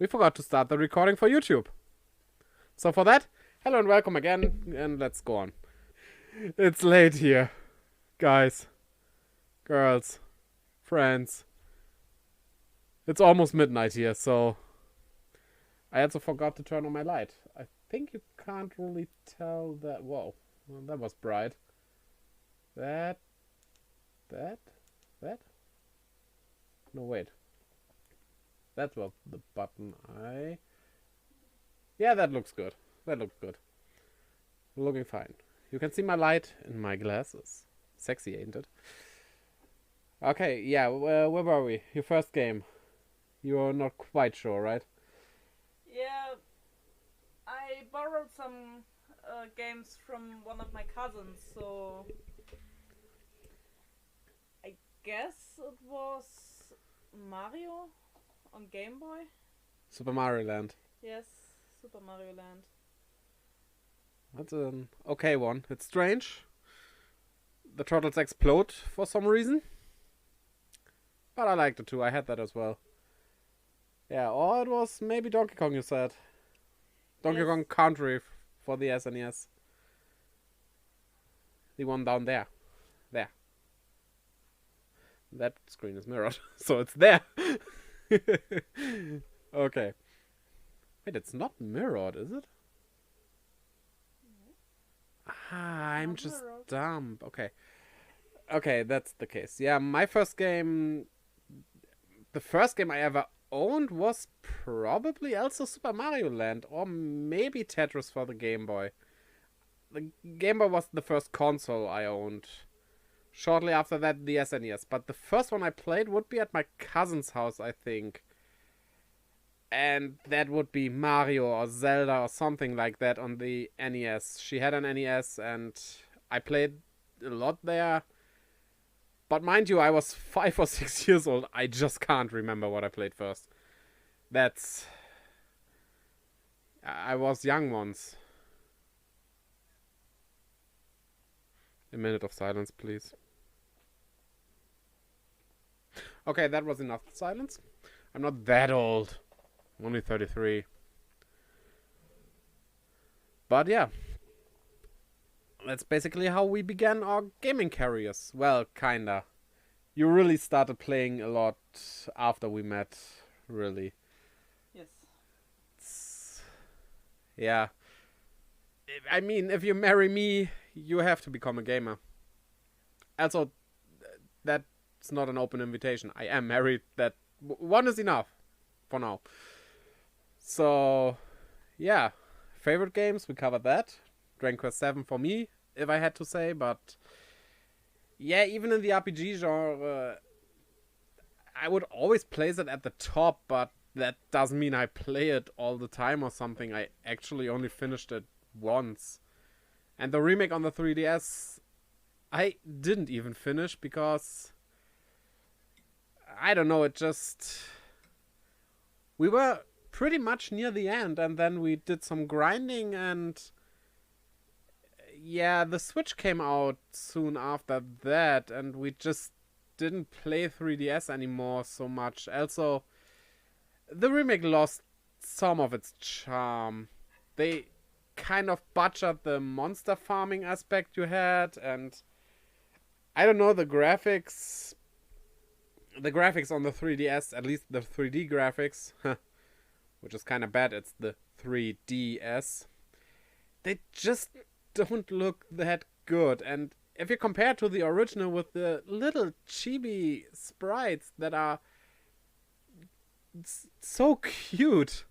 we forgot to start the recording for YouTube. So for that, hello and welcome again, and let's go on. It's late here, guys, girls, friends. It's almost midnight here, so I also forgot to turn on my light. I think you can't really tell that. Whoa, well, that was bright. That. No, wait. That was the button Yeah, that looks good. That looks good. Looking fine. You can see my light in my glasses. Sexy, ain't it? Okay, yeah, where were we? Your first game. You're not quite sure, right? Yeah, I borrowed some games from one of my cousins, so I guess it was Mario on Game Boy. Super Mario Land. Yes, Super Mario Land. That's an okay one. It's strange. The turtles explode for some reason. But I liked it too. I had that as well. Yeah, or it was maybe Donkey Kong, you said. Donkey Yes. Kong Country for the SNES. The one down there. There. That screen is mirrored, so it's there. Okay. Wait, it's not mirrored, is it? Ah, I'm Not just mirrored. dumb. Okay. Okay, that's the case. Yeah, my first game... The first game I ever owned was probably also Super Mario Land, or maybe Tetris for the Game Boy. The Game Boy was the first console I owned. Shortly after that, the SNES. But the first one I played would be at my cousin's house, I think. And that would be Mario or Zelda or something like that on the NES. She had an NES and I played a lot there. But mind you, I was 5 or 6 years old. I just can't remember what I played first. That's... I was young once. A minute of silence, please. Okay, that was enough silence. I'm not that old. I'm only 33. But yeah. That's basically how we began our gaming careers. Well, kinda. You really started playing a lot after we met, really. Yes. Yeah. I mean, if you marry me, you have to become a gamer. Also, that's not an open invitation. I am married. That one is enough for now. So, yeah. Favorite games, we covered that. Dragon Quest 7 for me, if I had to say, but yeah, even in the RPG genre, I would always place it at the top, but that doesn't mean I play it all the time or something. I actually only finished it once. And the remake on the 3DS, I didn't even finish because, I don't know, it just... We were pretty much near the end, and then we did some grinding, and yeah, the Switch came out soon after that, and we just didn't play 3DS anymore so much. Also, the remake lost some of its charm. They kind of butchered the monster farming aspect you had, and I don't know, the graphics on the 3DS, at least the 3D graphics, which is kind of bad, it's the 3DS, they just don't look that good. And if you compare to the original with the little chibi sprites that are so cute,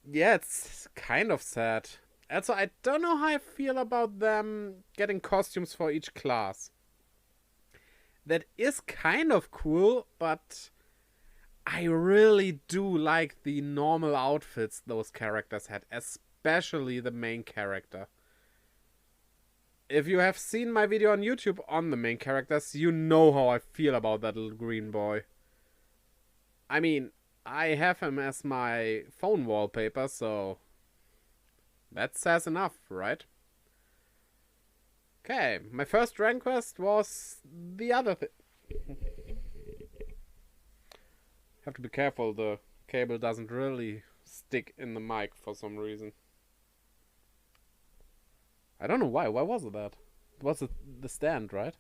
yeah, it's kind of sad. Also, I don't know how I feel about them getting costumes for each class. That is kind of cool, but I really do like the normal outfits those characters had, especially the main character. If you have seen my video on YouTube on the main characters, you know how I feel about that little green boy. I mean, I have him as my phone wallpaper, so that says enough, right? Okay, my first Dragon Quest was the other thing. Have to be careful, the cable doesn't really stick in the mic for some reason. I don't know why. Why was it that? It was the stand, right?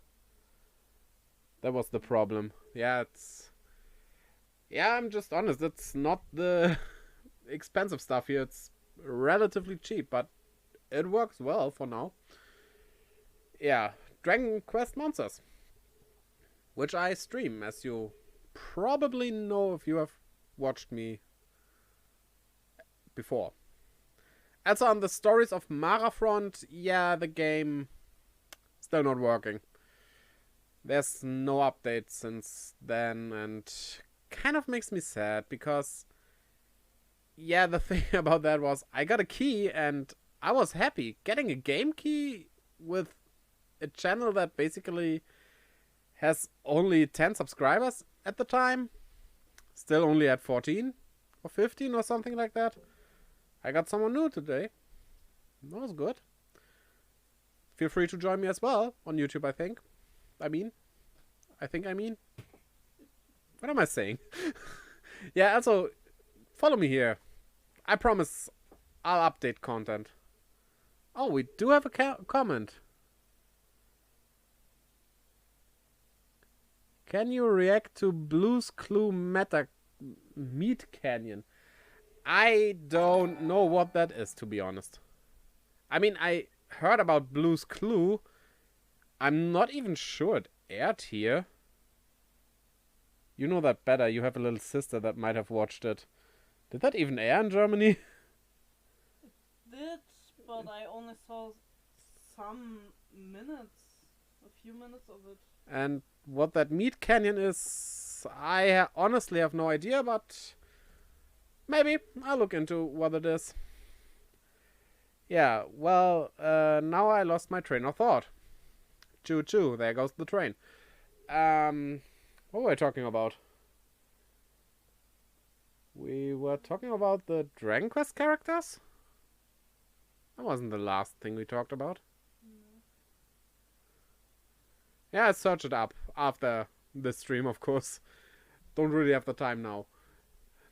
That was the problem. Yeah, I'm just honest. It's not the expensive stuff here. It's relatively cheap, but it works well for now. Yeah, Dragon Quest Monsters, which I stream, as you probably know if you have watched me before. Also on the stories of Mara front, yeah, the game still not working. There's no update since then, and kind of makes me sad because, yeah, the thing about that was I got a key and I was happy. Getting a game key with a channel that basically has only 10 subscribers at the time, still only at 14 or 15 or something like that. I got someone new today. That was good. Feel free to join me as well on YouTube, I think. I mean. What am I saying? Yeah, also, follow me here. I promise I'll update content. Oh, we do have a comment. Can you react to Blue's Clue Meat Canyon? I don't know what that is, to be honest. I mean, I heard about Blue's Clue. I'm not even sure it aired here. You know that better. You have a little sister that might have watched it. Did that even air in Germany? It did, but I only saw some minutes. A few minutes of it. And what that Meat Canyon is, I honestly have no idea, but maybe I'll look into what it is. Yeah, well, now I lost my train of thought. Choo-choo, there goes the train. What were we talking about? We were talking about the Dragon Quest characters? That wasn't the last thing we talked about. Yeah, I searched it up after the stream, of course. Don't really have the time now.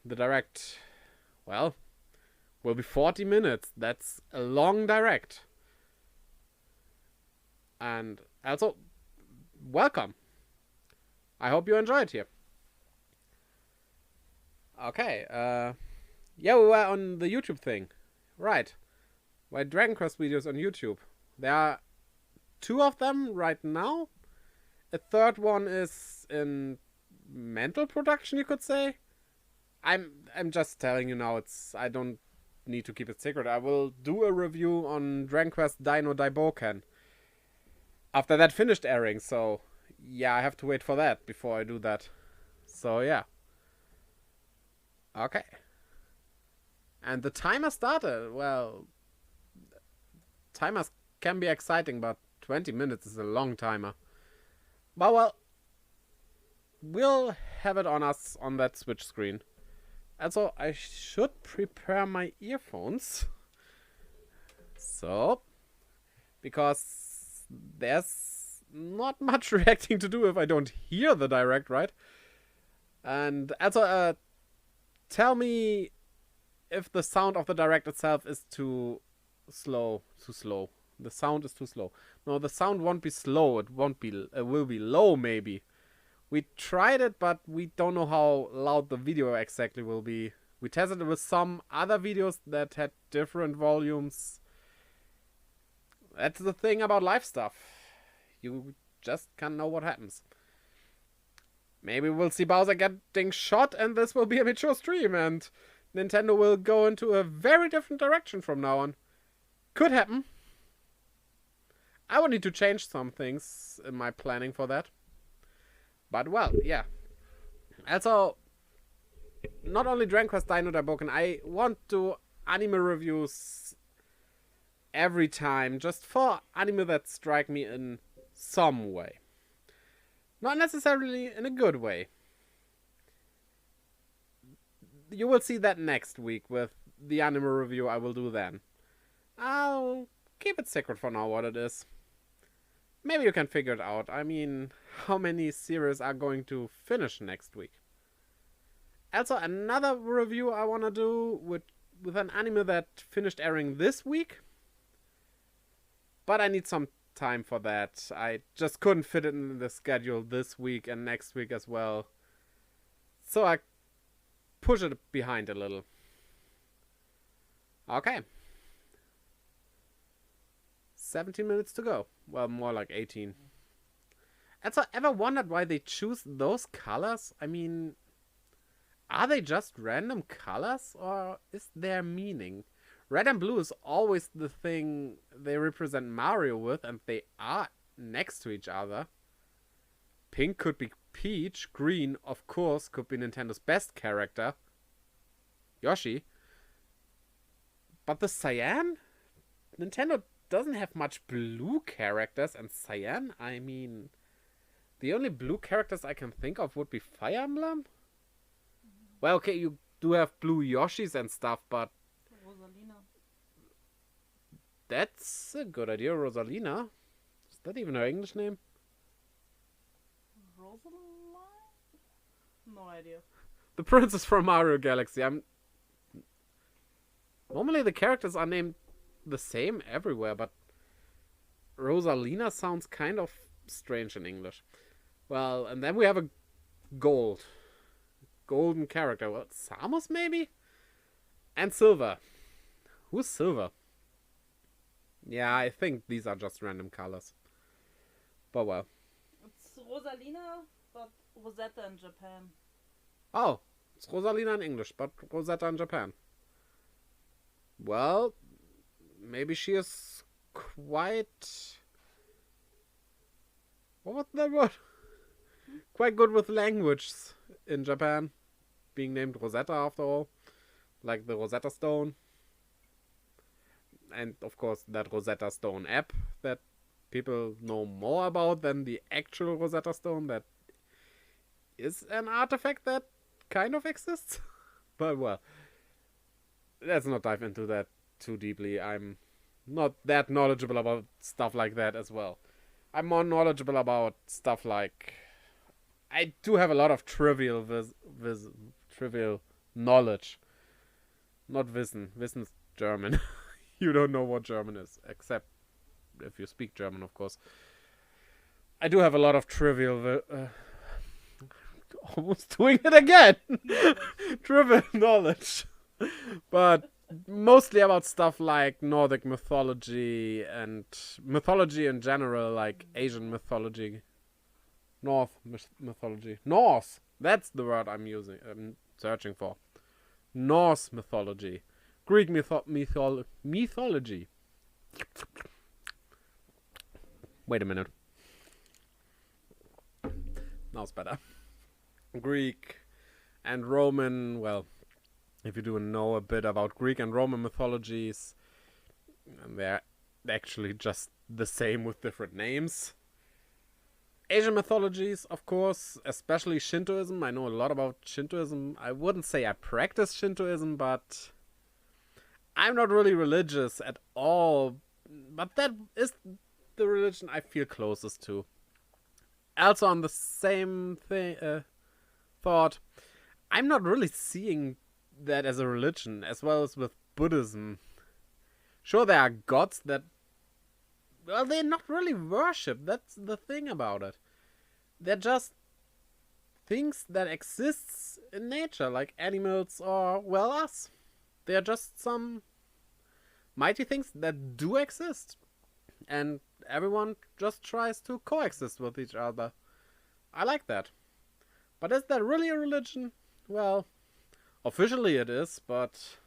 The direct, well, will be 40 minutes. That's a long direct. And also, welcome. I hope you enjoyed here. Okay, yeah, we were on the YouTube thing. Right. My Dragon Quest videos on YouTube. There are 2 of them right now. A third one is in mental production, you could say. I'm just telling you now, I don't need to keep it secret. I will do a review on Dragon Quest Dino Daiboken after that finished airing, so yeah, I have to wait for that before I do that. So yeah. Okay. And the timer started. Well, timers can be exciting, but 20 minutes is a long timer. But well, we'll have it on us on that Switch screen. Also, I should prepare my earphones. So, because there's not much reacting to do if I don't hear the direct, right? And also, tell me if the sound of the direct itself is too slow. The sound is too slow. No, the sound won't be slow. It will be low, maybe. We tried it, but we don't know how loud the video exactly will be. We tested it with some other videos that had different volumes. That's the thing about live stuff. You just can't know what happens. Maybe we'll see Bowser getting shot and this will be a mature stream and Nintendo will go into a very different direction from now on. Could happen. I will need to change some things in my planning for that. But well, yeah. Also, not only Dragon Quest Dino Daiboken, I want to anime reviews every time, just for anime that strike me in some way. Not necessarily in a good way. You will see that next week with the anime review I will do then. I'll keep it secret for now what it is. Maybe you can figure it out. I mean, how many series are going to finish next week? Also, another review I want to do with an anime that finished airing this week. But I need some time for that. I just couldn't fit it in the schedule this week and next week as well. So I push it behind a little. Okay. 17 minutes to go. Well, more like 18. And so, ever wondered why they choose those colors? I mean, are they just random colors, or is there meaning? Red and blue is always the thing they represent Mario with, and they are next to each other. Pink could be Peach. Green, of course, could be Nintendo's best character, Yoshi. But the cyan? Nintendo doesn't have much blue characters, and cyan, I mean, the only blue characters I can think of would be Fire Emblem. Well, okay, you do have blue Yoshis and stuff, but Rosalina. That's a good idea, Rosalina. Is that even her English name? Rosaline? No idea. The princess from Mario Galaxy. Normally the characters are named the same everywhere, but Rosalina sounds kind of strange in English. Well, and then we have a golden character. What, Samus maybe? And Silver. Who's Silver? Yeah, I think these are just random colors. But well. It's Rosalina, but Rosetta in Japan. Oh, it's Rosalina in English, but Rosetta in Japan. Well, maybe she is quite... What was that word? Quite good with language in Japan. Being named Rosetta after all. Like the Rosetta Stone. And of course that Rosetta Stone app that people know more about than the actual Rosetta Stone that is an artifact that kind of exists. But well, let's not dive into that too deeply. I'm not that knowledgeable about stuff like that as well. I'm more knowledgeable about stuff like... I do have a lot of trivial knowledge. Not Wissen. Wissen's German. You don't know what German is, except if you speak German, of course. I do have a lot of trivial... almost doing it again! Trivial knowledge. But mostly about stuff like Nordic mythology and mythology in general, like Asian mythology. Mythology. Norse! That's the word I'm searching for. Norse mythology. Greek mythology. Wait a minute. Now it's better. Greek and Roman, well, if you do know a bit about Greek and Roman mythologies, they're actually just the same with different names. Asian mythologies, of course, especially Shintoism. I know a lot about Shintoism. I wouldn't say I practice Shintoism, but I'm not really religious at all. But that is the religion I feel closest to. Also on the same thought, I'm not really seeing that as a religion, as well as with Buddhism. Sure, there are gods that, well, they're not really worshipped. That's the thing about it. They're just things that exist in nature, like animals or, well, us. They're just some mighty things that do exist. And everyone just tries to coexist with each other. I like that. But is that really a religion? Well, officially it is, but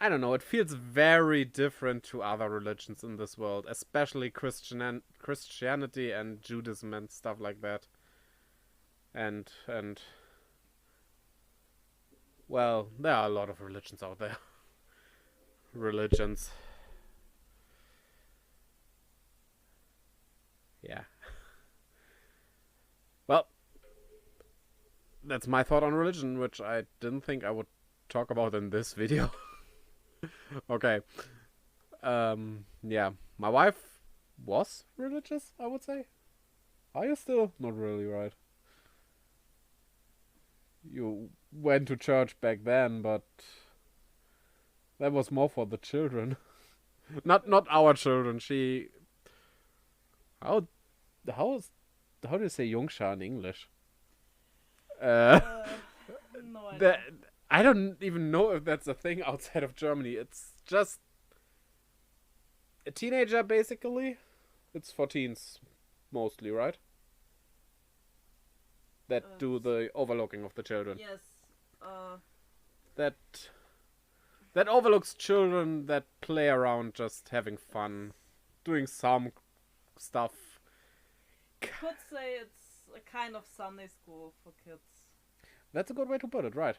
I don't know. It feels very different to other religions in this world, especially Christianity and Judaism and stuff like that. And well, there are a lot of religions out there. Religions. Yeah. Well, that's my thought on religion, which I didn't think I would talk about in this video. Okay. Yeah. My wife was religious, I would say. Are you still? Not really, right? you went to church back then, but that was more for the children. Not our children. How how is how do you say Jungscha in English? Uh, No idea. that I don't even know if that's a thing outside of Germany. It's just a teenager, basically. It's for teens, mostly, right? That do the overlooking of the children. Yes. That overlooks children that play around, just having fun, doing some stuff. Could say it's a kind of Sunday school for kids. That's a good way to put it, right?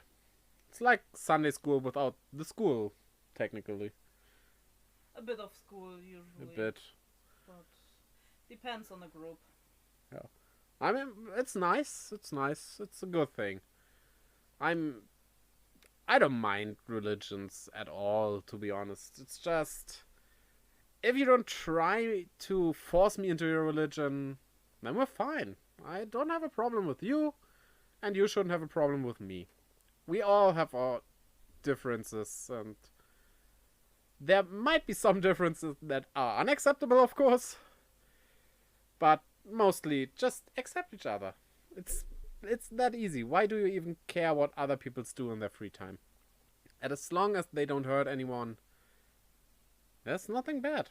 It's like Sunday school without the school, technically. A bit of school usually. A bit. But depends on the group. Yeah. I mean, it's nice. It's nice. It's a good thing. I don't mind religions at all, to be honest. It's just, if you don't try to force me into your religion, then we're fine. I don't have a problem with you, and you shouldn't have a problem with me. We all have our differences, and there might be some differences that are unacceptable, of course, but mostly just accept each other. It's that easy. Why do you even care what other people do in their free time? And as long as they don't hurt anyone, there's nothing bad.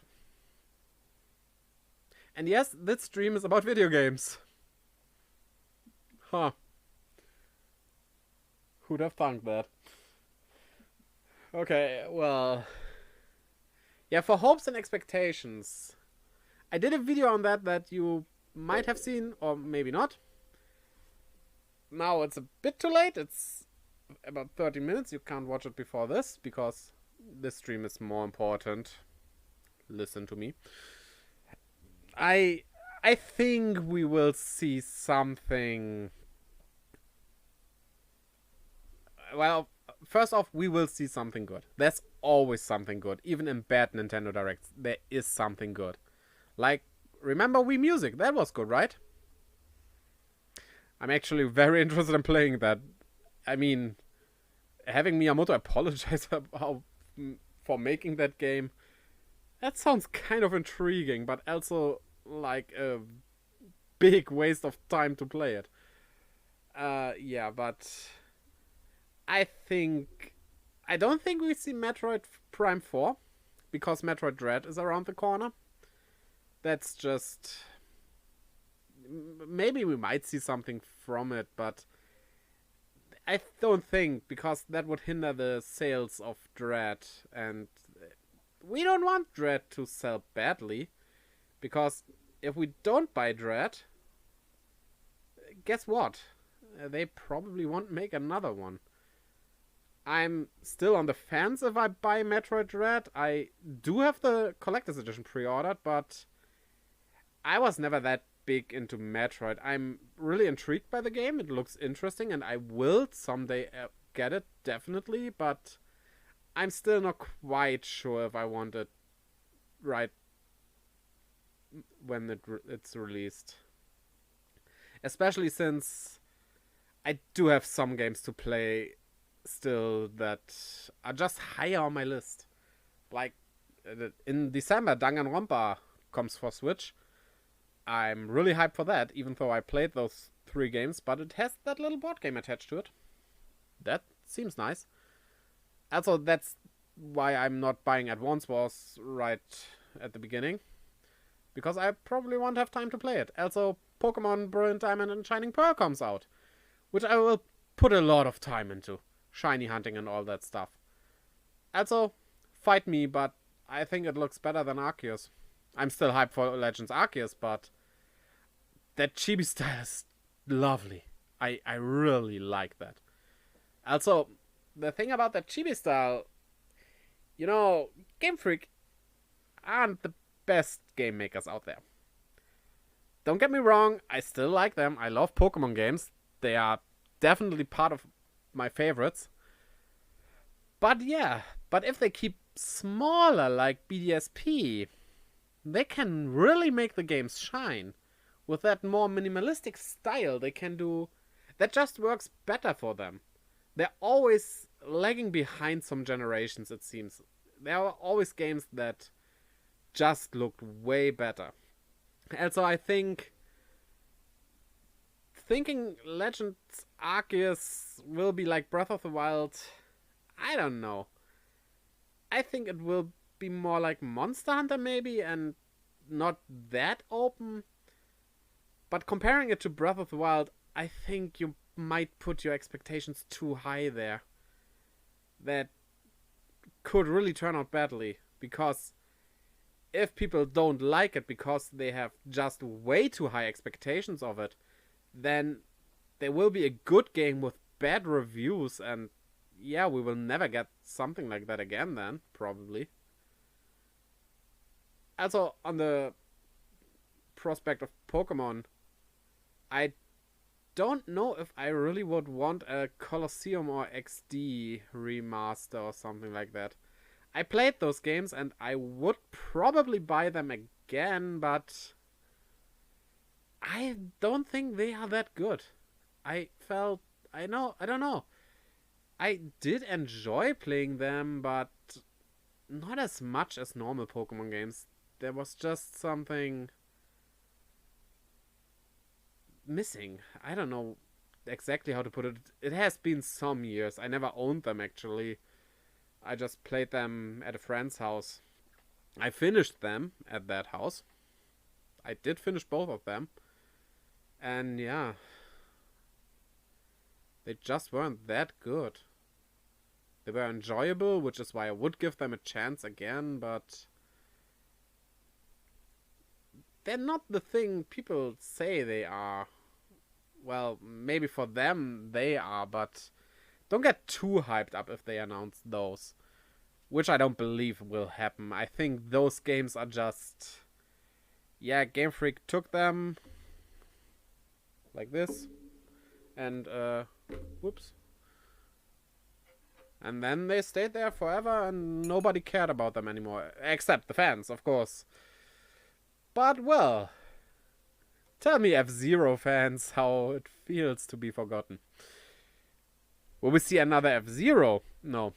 And yes, this stream is about video games. Huh. Who'd have thunk that? Okay, well... Yeah, for hopes and expectations. I did a video on that you might have seen, or maybe not. Now it's a bit too late. It's about 30 minutes. You can't watch it before this, because this stream is more important. Listen to me. I think we will see something... Well, first off, we will see something good. There's always something good. Even in bad Nintendo Directs, there is something good. Like, remember Wii Music? That was good, right? I'm actually very interested in playing that. I mean, having Miyamoto apologize for making that game, that sounds kind of intriguing, but also like a big waste of time to play it. Yeah, but I don't think we see Metroid Prime 4, because Metroid Dread is around the corner. That's just... Maybe we might see something from it, but I don't think, because that would hinder the sales of Dread, and we don't want Dread to sell badly, because if we don't buy Dread, guess what? They probably won't make another one. I'm still on the fence if I buy Metroid Dread. I do have the Collector's Edition pre-ordered, but I was never that big into Metroid. I'm really intrigued by the game. It looks interesting, and I will someday get it, definitely, but I'm still not quite sure if I want it right when it's released. Especially since I do have some games to play still that are just higher on my list. Like, in December, Danganronpa comes for Switch. I'm really hyped for that, even though I played those 3 games, but it has that little board game attached to it. That seems nice. Also, that's why I'm not buying Advance Wars right at the beginning, because I probably won't have time to play it. Also, Pokemon Brilliant Diamond and Shining Pearl comes out, which I will put a lot of time into. Shiny hunting and all that stuff. Also, fight me, but I think it looks better than Arceus. I'm still hyped for Legends Arceus, but that chibi style is lovely. I really like that. Also, the thing about that chibi style, you know, Game Freak aren't the best game makers out there. Don't get me wrong, I still like them. I love Pokemon games. They are definitely part of my favorites. But yeah, but if they keep smaller like BDSP, they can really make the games shine. With that more minimalistic style, they can do... that just works better for them. They're always lagging behind some generations, it seems. There are always games that just looked way better. Also, I think thinking Legends Arceus will be like Breath of the Wild, I don't know. I think it will be more like Monster Hunter maybe, and not that open. But comparing it to Breath of the Wild, I think you might put your expectations too high there. That could really turn out badly, because if people don't like it because they have just way too high expectations of it, then there will be a good game with bad reviews, and yeah, we will never get something like that again then, probably. Also, on the prospect of Pokemon, I don't know if I really would want a Colosseum or XD remaster or something like that. I played those games and I would probably buy them again, but I don't think they are that good. I don't know. I did enjoy playing them, but not as much as normal Pokemon games. There was just something missing. I don't know exactly how to put it. It has been some years. I never owned them, actually. I just played them at a friend's house. I finished them at that house. I did finish both of them. And yeah, they just weren't that good. They were enjoyable, which is why I would give them a chance again, but they're not the thing people say they are. Well, maybe for them they are, but don't get too hyped up if they announce those. Which I don't believe will happen. I think those games are just... Yeah, Game Freak took them like this. And, whoops. And then they stayed there forever and nobody cared about them anymore. Except the fans, of course. But, well, tell me, F-Zero fans, how it feels to be forgotten. Will we see another F-Zero? No.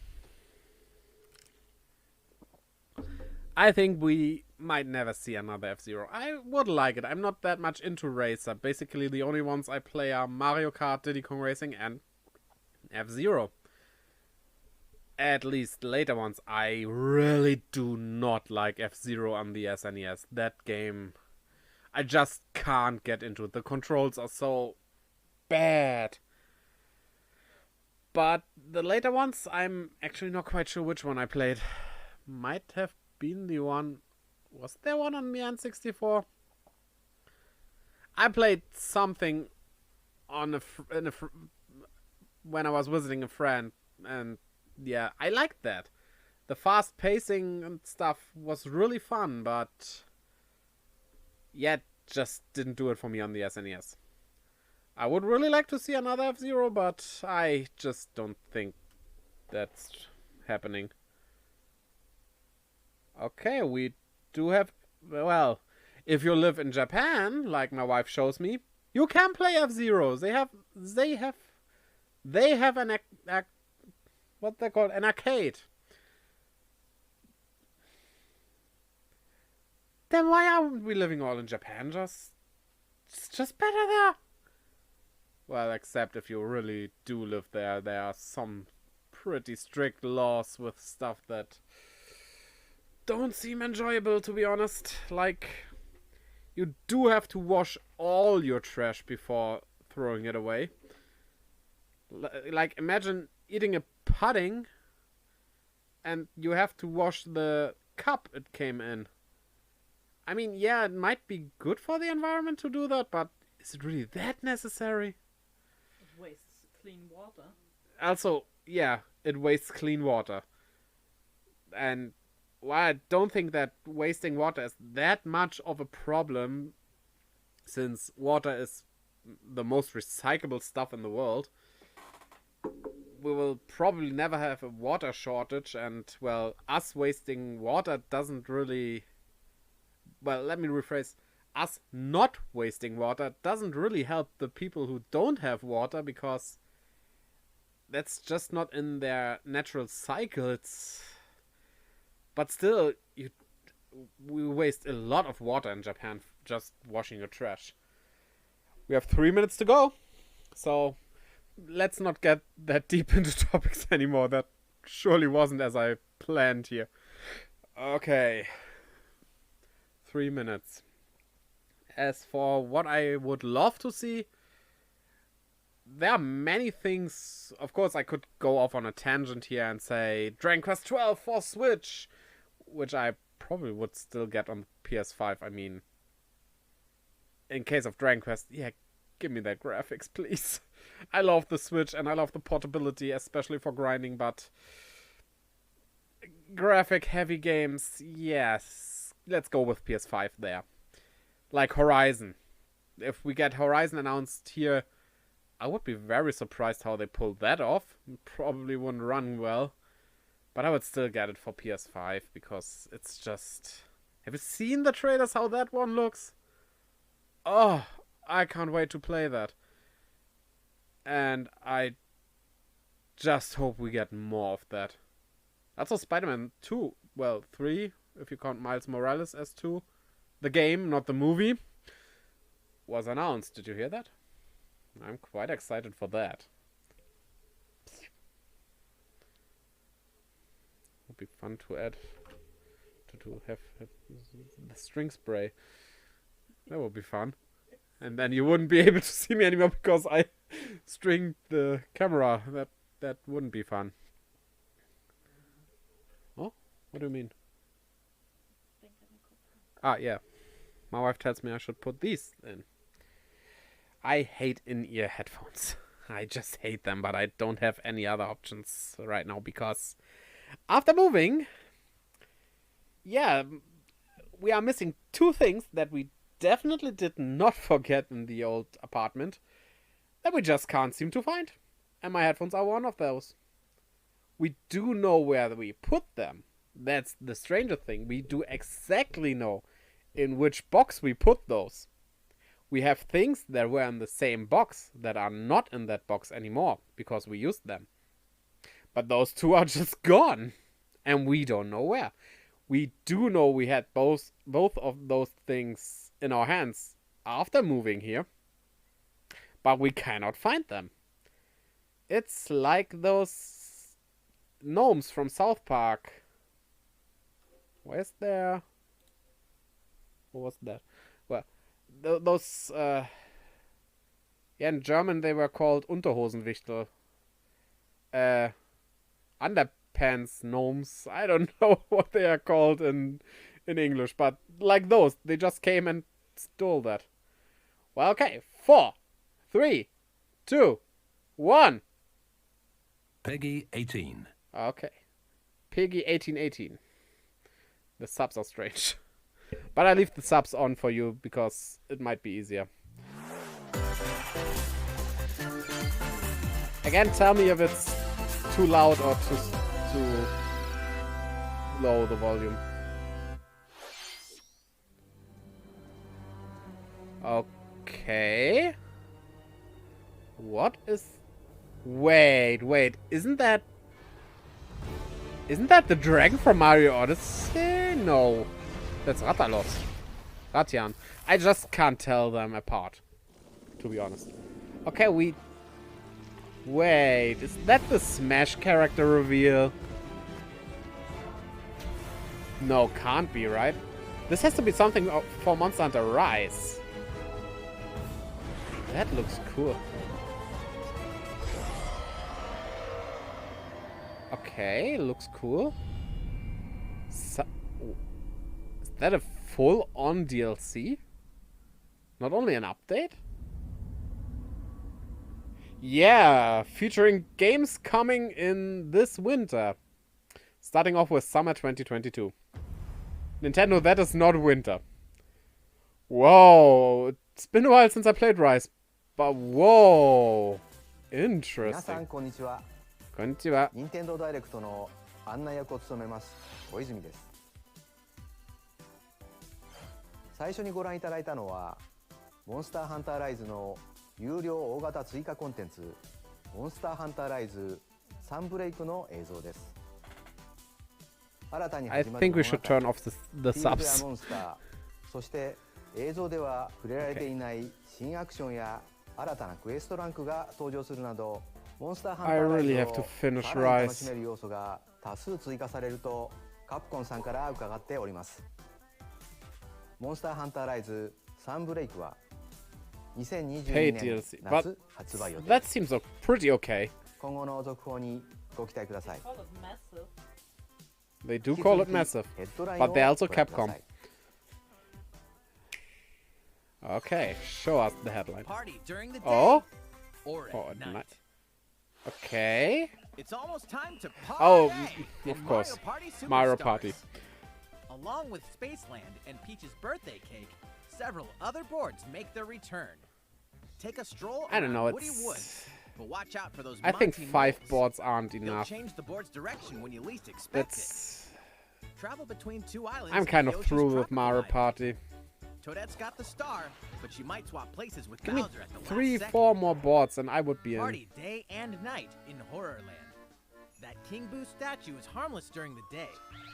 I think we might never see another F-Zero. I would like it. I'm not that much into Racer. Basically, the only ones I play are Mario Kart, Diddy Kong Racing, and F-Zero. At least later ones. I really do not like F-Zero on the SNES. That game, I just can't get into it. The controls are so bad. But the later ones, I'm actually not quite sure which one I played. Might have been the one... Was there one on the N64? I played something on when I was visiting a friend, and yeah, I liked that. The fast pacing and stuff was really fun, but yeah, just didn't do it for me on the SNES. I would really like to see another F-Zero, but I just don't think that's happening. Okay, we do have... Well, if you live in Japan, like my wife shows me, you can play F-Zero. They have an what they call an arcade. Then why aren't we living all in Japan? It's just better there. Well, except if you really do live there, there are some pretty strict laws with stuff that don't seem enjoyable, to be honest. Like, you do have to wash all your trash before throwing it away. Like, imagine eating a pudding and you have to wash the cup it came in. I mean, yeah, it might be good for the environment to do that, but is it really that necessary? It wastes clean water. Also, yeah, it wastes clean water. And well, I don't think that wasting water is that much of a problem, since water is the most recyclable stuff in the world. We will probably never have a water shortage, and, well, us wasting water doesn't really... Well, let me rephrase. us not wasting water doesn't really help the people who don't have water, because that's just not in their natural cycles. But still, we waste a lot of water in Japan just washing your trash. We have 3 minutes to go, so let's not get that deep into topics anymore. That surely wasn't as I planned here. Okay. 3 minutes. As for what I would love to see, there are many things. Of course, I could go off on a tangent here and say Dragon Quest 12 for Switch, which I probably would still get on PS5. I mean, in case of Dragon Quest, yeah, give me that graphics, please. I love the Switch and I love the portability, especially for grinding, but graphic heavy games, yes, let's go with PS5 there. Like Horizon. If we get Horizon announced here, I would be very surprised how they pulled that off. Probably wouldn't run well, but I would still get it for PS5 because it's just... Have you seen the trailers, how that one looks? Oh, I can't wait to play that. And I just hope we get more of that. Also Spider-Man 2, well, 3, if you count Miles Morales as 2. The game, not the movie, was announced. Did you hear that? I'm quite excited for that. Would be fun to add, to have the string spray. That would be fun. And then you wouldn't be able to see me anymore because I stringed the camera. That wouldn't be fun. Oh, what do you mean? Ah, yeah. My wife tells me I should put these in. I hate in-ear headphones. I just hate them, but I don't have any other options right now because after moving, yeah, we are missing two things that we definitely did not forget in the old apartment that we just can't seem to find. And my headphones are one of those. We do know where we put them. That's the stranger thing. We do exactly know in which box we put those. We have things that were in the same box that are not in that box anymore because we used them. But those two are just gone. And we don't know where. We do know we had both of those things in our hands after moving here. But we cannot find them. It's like those gnomes from South Park. Where's there? What was that? Well, those, yeah, in German they were called Unterhosenwichtel. Underpants gnomes. I don't know what they are called in English, but like those. They just came and stole that. Well, okay. 4, 3, 2, 1. Peggy 18. Okay. Peggy 1818. The subs are strange. But I leave the subs on for you because it might be easier. Again, tell me if it's too loud or too low, the volume. Okay. What is... Wait. Isn't that the dragon from Mario Odyssey? No. That's Ratalos. Ratian. I just can't tell them apart, to be honest. Okay, Wait, is that the Smash character reveal? No, can't be, right? This has to be something for Monster Hunter Rise. That looks cool. Okay, looks cool. Is that a full-on DLC? Not only an update? Yeah, featuring games coming in this winter. Starting off with summer 2022. Nintendo, that is not winter. Whoa, it's been a while since I played Rise. But whoa, interesting. こんにちは。任天堂ダイレクトの案内役を務めます小泉です。最初にご覧いただいたのはモンスターハンターライズの有料大型追加コンテンツモンスターハンターライズサンブレイクの映像です。新たに I 始まる think we should turn off the フィールドや subs. モンスター、そして映像では触れられていない新アクションや新たなクエストランクが登場するなど、モンスターハンタ I ーライ really ズ have to を finish さらに楽し Rice. める要素が多数追加されるとカプコンさんから伺っております。モンスターハンターライズサンブレイクは Paid 2022年 DLC. But 夏発売予定。 that seems pretty okay. 今後の続報にご期待ください。 Call it massive. They do call it massive. ヘッドライン But を they're also ご覧くだ Capcom. さい。 Okay, show us the headline. Party during the day Oh? or Oh, at at night. night. Okay. It's almost time to party. Oh, in of course. Mario Party Superstars. Mario Party. Along with Spaceland and Peach's birthday cake, several other boards make their return. Take a stroll I don't know, around Woody it's... Woods, but watch out for those I think Monty 5 moles. boards aren't They'll enough. change the board's direction when you least expect That's... it. Travel between 2 islands. I'm kind in of Yoshi's through with Tropical Mario Island. Party. Toadette's got the star, but she might swap places with Give me Bowser at the 3, last second. 4 more boards and I would be in. Party day and night in Horrorland. That King Boo statue is harmless during the day,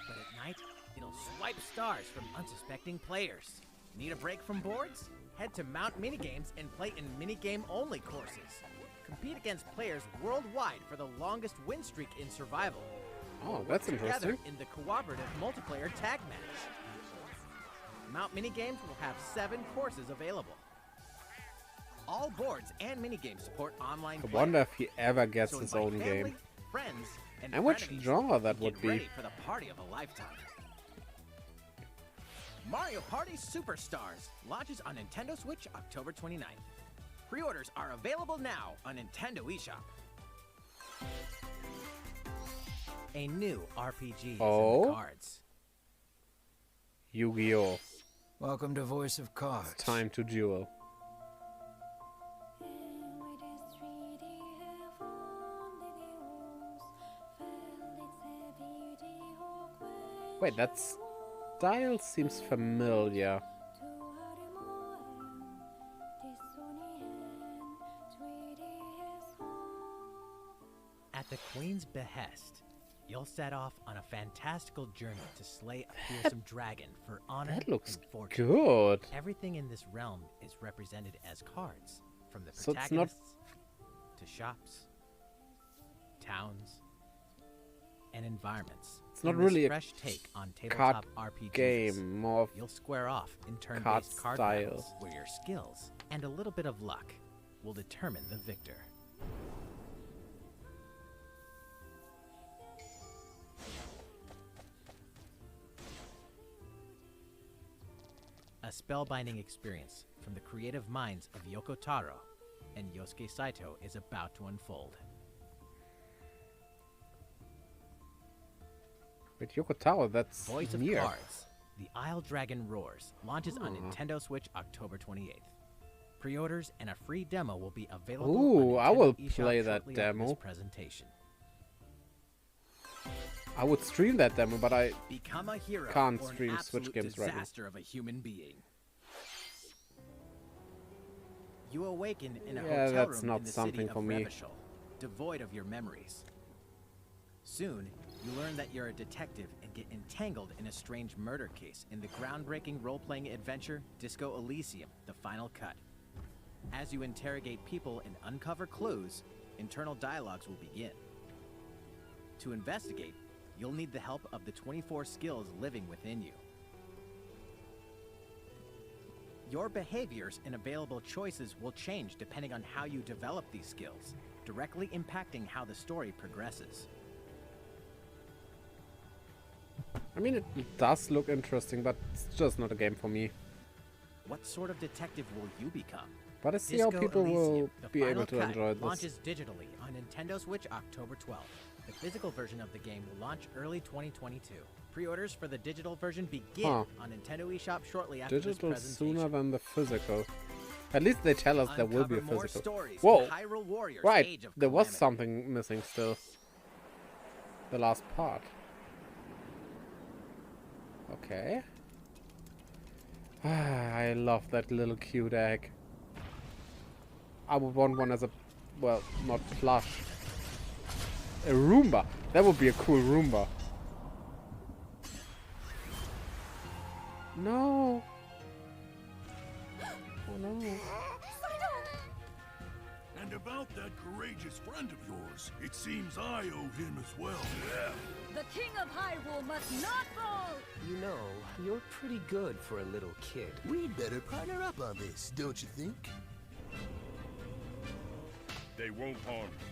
but at night, it'll swipe stars from unsuspecting players. Need a break from boards? Head to Mount Minigames and play in minigame-only courses. Compete against players worldwide for the longest win streak in survival. Oh, that's Together interesting. in the cooperative multiplayer tag match. Mount Minigames will have 7 courses available. All boards and minigames support online I play. wonder if he ever gets So his invite own family, game. friends, And which frenemies genre that to would get be. ready for the party of a lifetime. Mario Party Superstars launches on Nintendo Switch October 29th. Pre-orders are available now on Nintendo eShop. A new RPG is in Oh? the cards. Yu-Gi-Oh! Welcome to Voice of Cards. Time to duel. Wait, that style seems familiar. At the Queen's behest, you'll set off on a fantastical journey to slay a fearsome dragon for honor That looks and fortune. good. Everything in this realm is represented as cards, from the So it's not- protagonists to shops, towns, and environments. It's not In this really a fresh take on card tabletop RPGs. Game, more of You'll square off in turn-based card card style. battles where your skills and a little bit of luck will determine the victor. A spellbinding experience from the creative minds of Yoko Taro and Yosuke Saito is about to unfold. Wait, Yoko Taro, that's Voice of near. Cards, The Isle Dragon Roars, launches on Nintendo Switch October 28th. Pre-orders and a free demo will be available Ooh, on I will Nintendo eShop play that shortly after this demo. presentation. I would stream that demo, but I Become a hero Can't or an stream Switch absolute games right now. disaster of a human being. You awaken in a Yeah, hotel that's room not in the something city of for me. Revachol, devoid of your memories. Soon, you learn that you're a detective and get entangled in a strange murder case in the groundbreaking role-playing adventure Disco Elysium: The Final Cut. As you interrogate people and uncover clues, internal dialogues will begin. To investigate, you'll need the help of the 24 skills living within you. Your behaviors and available choices will change depending on how you develop these skills, directly impacting how the story progresses. I mean, it does look interesting, but it's just not a game for me. What sort of detective will you become? But I see how Disco people will Elysium: The be Final able to Cut enjoy this. launches digitally on Nintendo Switch October 12th. The physical version of the game will launch early 2022. Pre-orders for the digital version begin Huh. on Nintendo eShop shortly after this Digital presentation. sooner than the physical. At least they tell us there will be a Uncover more physical. stories Whoa! in Hyrule Warriors: Right, Age of there was Calamity. something missing still. The last part. Okay. I love that little cute egg. I would want one as a, well, not plush. A Roomba. That would be a cool Roomba. No. Oh no. And about that courageous friend of yours, it seems I owe him as well. The King of Hyrule must not fall! You know, you're pretty good for a little kid. We'd better partner up on this, don't you think? They won't harm you.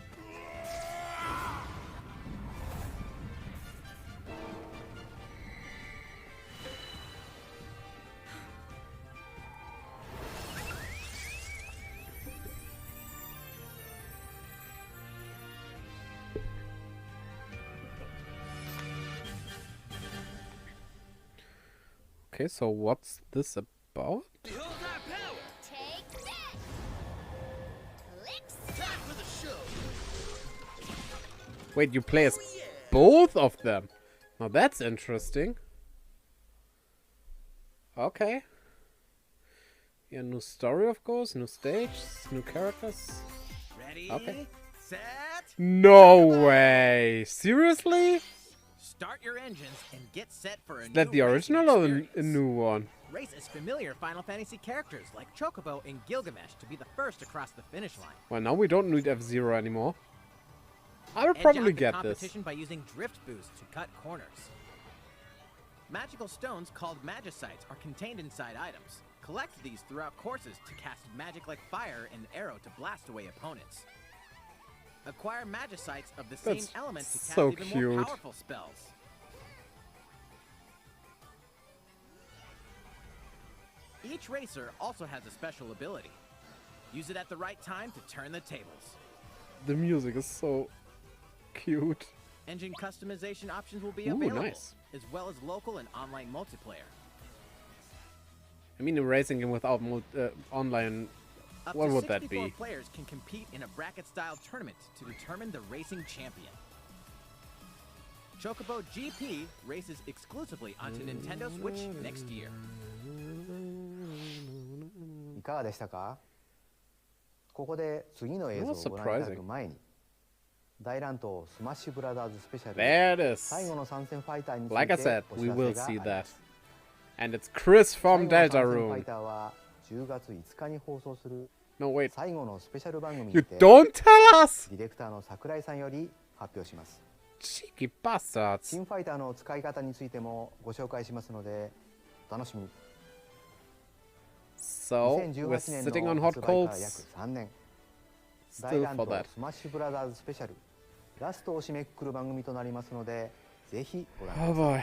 Okay, so what's this about? Behold our power! Take that! Licks! Time for the show! Wait, you play as both of them? Now that's interesting. Okay. Yeah, new story, of course, new stage, new characters. Ready? Okay. Set. No way! Seriously? Start your engines and get set for a Is that new the racing original or a experience. new one? Race as familiar Final Fantasy characters like Chocobo and Gilgamesh to be the first across the finish line. Well, now we don't need F-Zero anymore. I will Edge probably out the get this. competition by using drift boost to cut corners. Magical stones called Magicites are contained inside items. Collect these throughout courses to cast magic like fire and arrow to blast away opponents. Acquire Magicites of the same That's element to cast so even cute. more powerful spells. Each racer also has a special ability. Use it at the right time to turn the tables. The music is so cute. Engine customization options will be Ooh, available, nice. as well as local and online multiplayer. I mean, a racing game without online, Up what to would that 64 be? players can compete in a bracket-style tournament to determine the racing champion. Chocobo GP races exclusively onto Nintendo Switch next year. いかがでしたか？ここで次の映像をご覧いただく前に、大乱闘スマッシュブラザーズスペシャル There it is. 最後の参戦ファイターについて Like I お知 said, ら we せ will があ see りま that. す。 And it's Chris 最 from 後の参 Delta 戦ファ Room. イターは10月5日に放送する No, wait. 最後のスペシャル番組 You にて don't tell us! ディレクターの桜井さんより発表します。 Cheeky bastards. 新ファイターの使い方についてもご紹介しますのでお楽しみに。 So, we're 2018年 sitting on の hot 発売から coals 約3年。大 still 乱 for 闘 that. スマッシュブラザーズスペシャルラストを締めくくる番組となりますのでぜひご覧くだ Oh さい。 boy.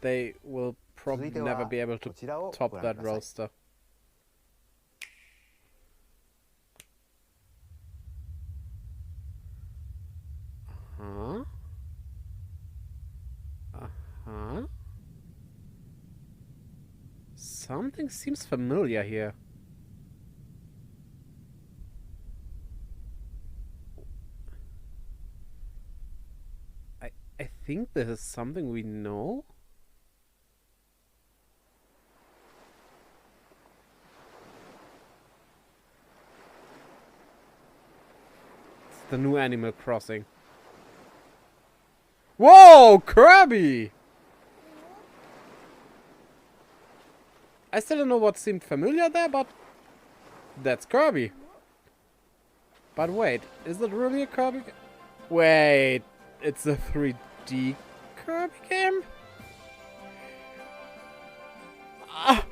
They will 続 probably いて never は be able to こちらを top ご覧 that ください。 roaster. Uh-huh. Uh-huh. Something seems familiar here. I think this is something we know. It's the new Animal Crossing. Whoa, Kirby! I still don't know what seemed familiar there, but that's Kirby. But wait, is it really a Kirby? Wait, it's a 3D Kirby game? Ah!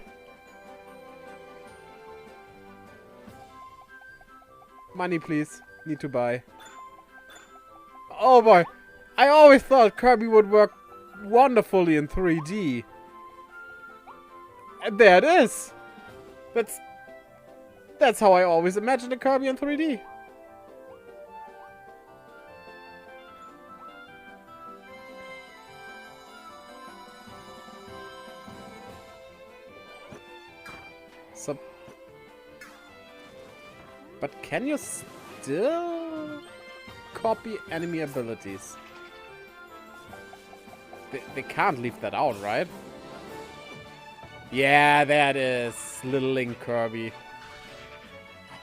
Money, please. Need to buy. Oh boy, I always thought Kirby would work wonderfully in 3D. And there it is. That's how I always imagined a Kirby in 3D. So, but can you still copy enemy abilities? They can't leave that out, right? Yeah, that is Little Link Kirby.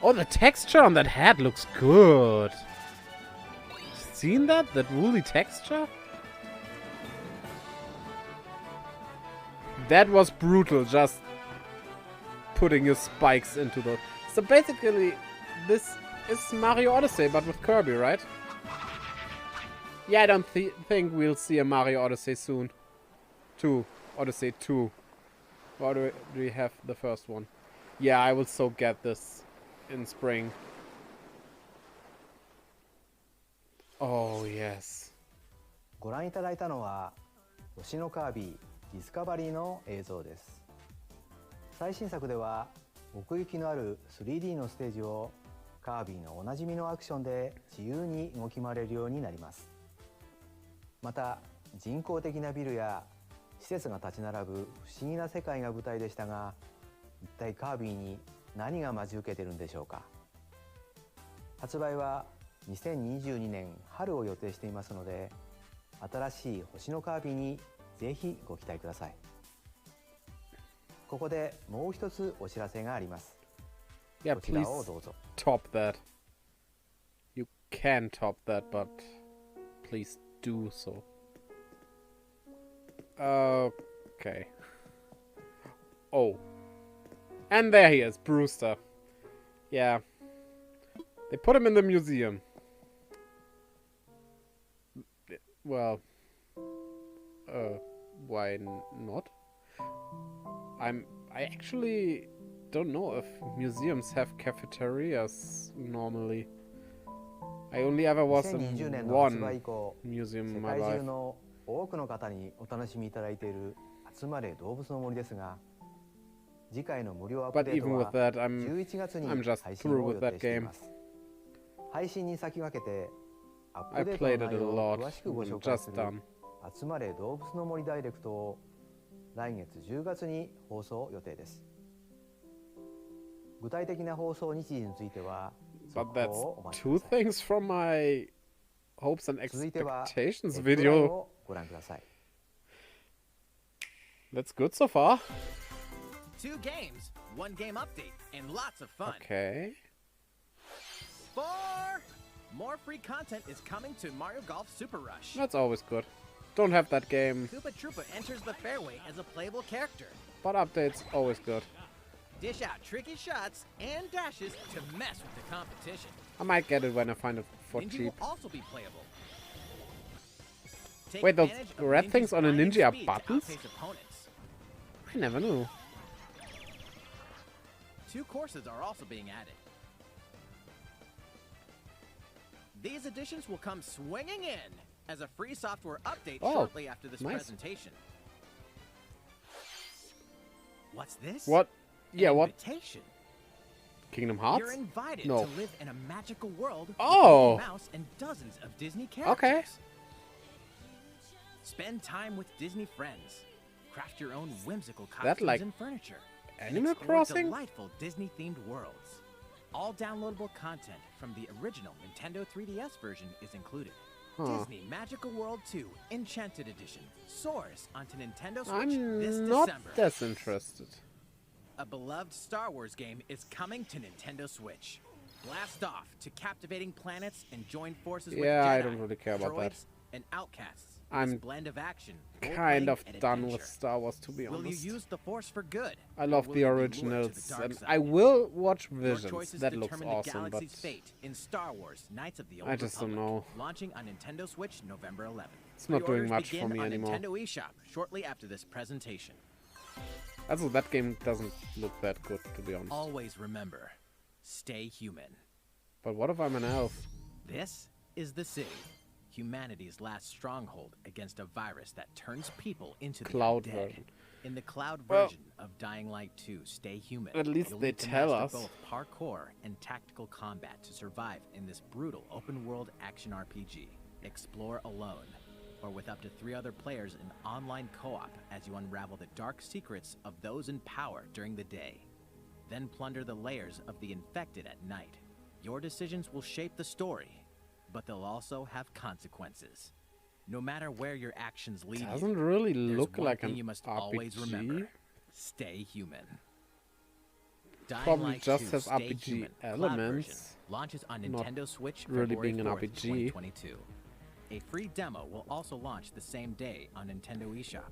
Oh, the texture on that hat looks good. Seen that? That woolly texture? That was brutal, just putting your spikes into the... So basically, this is Mario Odyssey, but with Kirby, right? Yeah, I don't think we'll see a Mario Odyssey soon. 2. Odyssey 2. Or do we have the first one? Yeah, I will so get this in spring. Oh, yes. ご覧いただいたのは星のカービィディスカバリーの映像です。最新作では奥行きのある 3D のステージをカービィのおなじみのアクションで自由に動き回れるようになります。また人工的なビルや施設が立ち並ぶ不思議な世界が舞台でしたが、一体カービィに何が待ち受けているんでしょうか。発売は2022年春を予定していますので、新しい星のカービィにぜひご期待ください。ここでもう一つお知らせがあります。Yeah, こちらをどうぞ。top that. You can top that, but please do so. Okay. Oh. And there he is, Brewster. Yeah. They put him in the museum. Well, why not? I actually don't know if museums have cafeterias normally. I only ever was in one museum in my life. 多くの方にお楽しみいただいている集まれ動物の森ですが、次回の無料アップデートは11月に配信を予定しています。配信に先駆けてアップデートの内容を詳しくご紹介する集まれ動物の森ダイレクトを来月10月に放送予定です。具体的な放送日時については速報をお待ちください。 Two things from my hopes and expectations video. That's good so far. 2 games, 1 game update, and lots of fun. Okay. 4 more free content is coming to Mario Golf Super Rush. That's always good. Don't have that game. Koopa Troopa enters the fairway as a playable character. But updates always good. Dish out tricky shots and dashes to mess with the competition. I might get it when I find it for Ninja cheap. will also be playable. Take Wait, those advantage of red Ninja's things on a blinding ninja are speed to buttons? outpace opponents. I never knew. 2 courses are also being added. These additions will come swinging in as a free software update shortly after this presentation. What's this? What? Yeah, what? Invitation. Kingdom Hearts? You're invited No. to live in a magical world with Oh. Mickey Mouse and dozens of Disney characters. Okay. Spend time with Disney friends. Craft your own whimsical That costumes like and furniture. And Animal explore Crossing? delightful Disney-themed worlds. All downloadable content from the original Nintendo 3DS version is included. Disney Magical World 2 Enchanted Edition soars onto Nintendo Switch this I'm not December. that interested. A beloved Star Wars game is coming to Nintendo Switch. Blast off to captivating planets and join forces with Jedi, I don't really care about that. droids, and outcasts. I'm This blend of action, kind of role-playing, and done with adventure. Star Wars, to be Will you honest. use the Force for good? I or love will the you be lured to originals, the dark and side? I will watch Your Visions. choices That looks determine awesome, the but galaxy's fate in Star Wars: Knights of the Old I just don't Republic, know. launching on Nintendo Switch November 11th. It's not doing Pre-orders much for begin me on anymore. Nintendo eShop shortly after this presentation. Also, that game doesn't look that good, to be honest. Always remember, stay human. But what if I'm an elf? This is the city, humanity's last stronghold against a virus that turns people into the Cloud undead. version. In the cloud Well, version of Dying Light 2, Stay Human. at least you'll they need to tell master us. both parkour and tactical combat to survive in this brutal open-world action RPG. Explore alone, or with up to 3 other players in online co-op as you unravel the dark secrets of those in power during the day. Then plunder the layers of the infected at night. Your decisions will shape the story, but they'll also have consequences. No matter where your actions lead Doesn't you, really there's look one like thing an you must RPG. always remember. Stay Human. Dying Probably Light just 2 has Stay RPG Human Cloud elements, version launches on not Nintendo Switch really February being an 4th, RPG. 2022. A free demo will also launch the same day on Nintendo eShop.